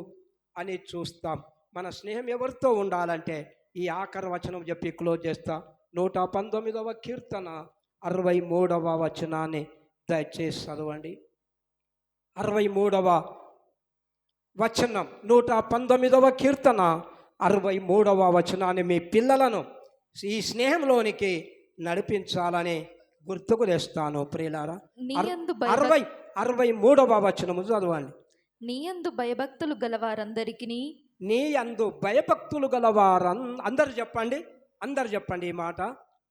S1: అని చూస్తాం. మన స్నేహం ఎవరితో ఉండాలంటే ఈ ఆఖరి వచనం చెప్పి క్లోజ్ చేస్తా. 119వ కీర్తన 63వ వచనాన్ని దయచేసి చదవండి. 63వ వచనం, 119వ కీర్తన 63వ వచనాన్ని మీ పిల్లలను ఈ స్నేహంలోనికి నడిపించాలని గుర్తుకు తెస్తాను. ప్రియులారా, 63వ వచనము చదవండి.
S2: నీ యందు భయభక్తులు గలవారందరికీ అందరు చెప్పండి ఈ మాట.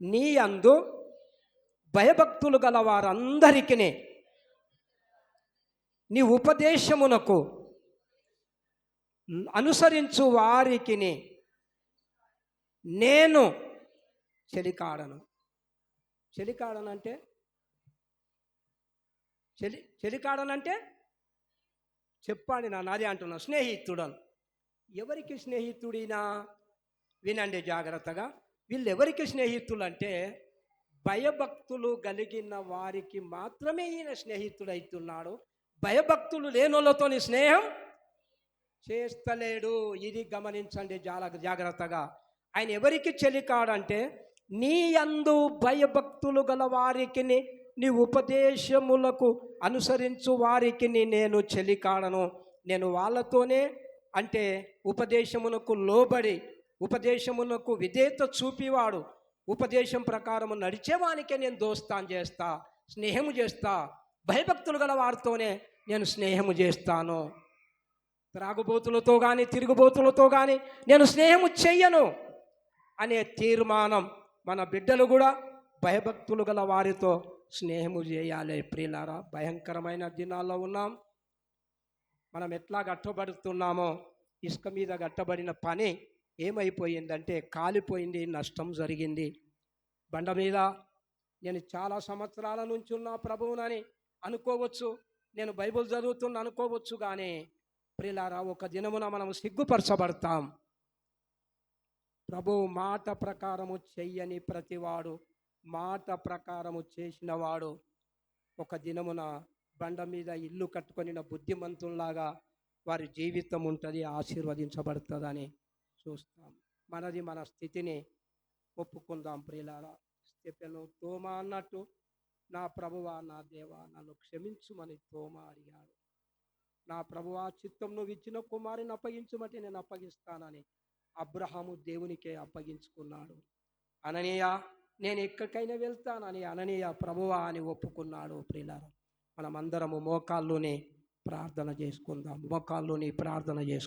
S2: నీ యందు భయభక్తులు గలవారందరికీ నీ ఉపదేశమునకు అనుసరించు వారికి నేను చెలికాడనంటే చెప్పండి నాది అంటున్నా. స్నేహితుడను. ఎవరికి స్నేహితుడినా? వినండి జాగ్రత్తగా. వీళ్ళు ఎవరికి స్నేహితులు అంటే భయభక్తులు కలిగిన వారికి మాత్రమే ఈయన స్నేహితుడైతున్నాడు. భయభక్తులు లేనోళ్ళతోని స్నేహం చేస్తలేడు. ఇది గమనించండి జాగ్రత్తగా. ఆయన ఎవరికి చెలికాడంటే నీ యందు భయభక్తులు గల వారికి నీ ఉపదేశములకు అనుసరించు వారికి నేను చెలికాడను. నేను వాళ్ళతోనే అంటే ఉపదేశమునకు లోబడి ఉపదేశమునకు విధేయత చూపివాడు ఉపదేశం ప్రకారము నడిచేవానికే నేను దోస్తాను చేస్తా, స్నేహము చేస్తా. భయభక్తులు గల వారితోనే నేను స్నేహము చేస్తాను. త్రాగుబోతులతో కానీ తిరుగుబోతులతో కానీ నేను స్నేహము చెయ్యను అనే తీర్మానం మన బిడ్డలు కూడా భయభక్తులు గల వారితో స్నేహము చేయాలి. ప్రియులారా, భయంకరమైన దినాల్లో ఉన్నాం. మనం ఎట్లా గట్టబడుతున్నామో ఇసుక మీద గట్టబడిన పని ఏమైపోయిందంటే కాలిపోయింది, నష్టం జరిగింది. బండ మీద నేను చాలా సంవత్సరాల నుంచి ఉన్న ప్రభువునని అనుకోవచ్చు, నేను బైబిల్ చదువుతున్నా అనుకోవచ్చు. కానీ ప్రియులారా, ఒక దినమున మనం సిగ్గుపరచబడతాం. ప్రభువు మాట ప్రకారము చెయ్యని ప్రతివాడు, మాట ప్రకారము చేసినవాడు ఒక దినమున బండ మీద ఇల్లు కట్టుకొనిన బుద్ధిమంతుల్లాగా వారి జీవితం ఉంటుంది, ఆశీర్వదించబడుతుందని చూస్తాం.
S1: మనది మన స్థితిని ఒప్పుకుందాం ప్రియులారా. స్టెఫెను తోమా అన్నట్టు, నా ప్రభువా నా దేవా నన్ను క్షమించుమని తోమా అడిగాడు. నా ప్రభువా చిత్తం నువ్వు ఇచ్చిన కుమారుని అప్పగించుమంటే నేను అప్పగిస్తానని అబ్రహాము దేవునికే అప్పగించుకున్నాడు. అననీయ నేను ఎక్కడికైనా వెళ్తానని అననీయ ప్రభువా అని ఒప్పుకున్నాడు. ప్రియులారా మనమందరము మోకాల్లోనే ప్రార్థన చేసుకుందాం.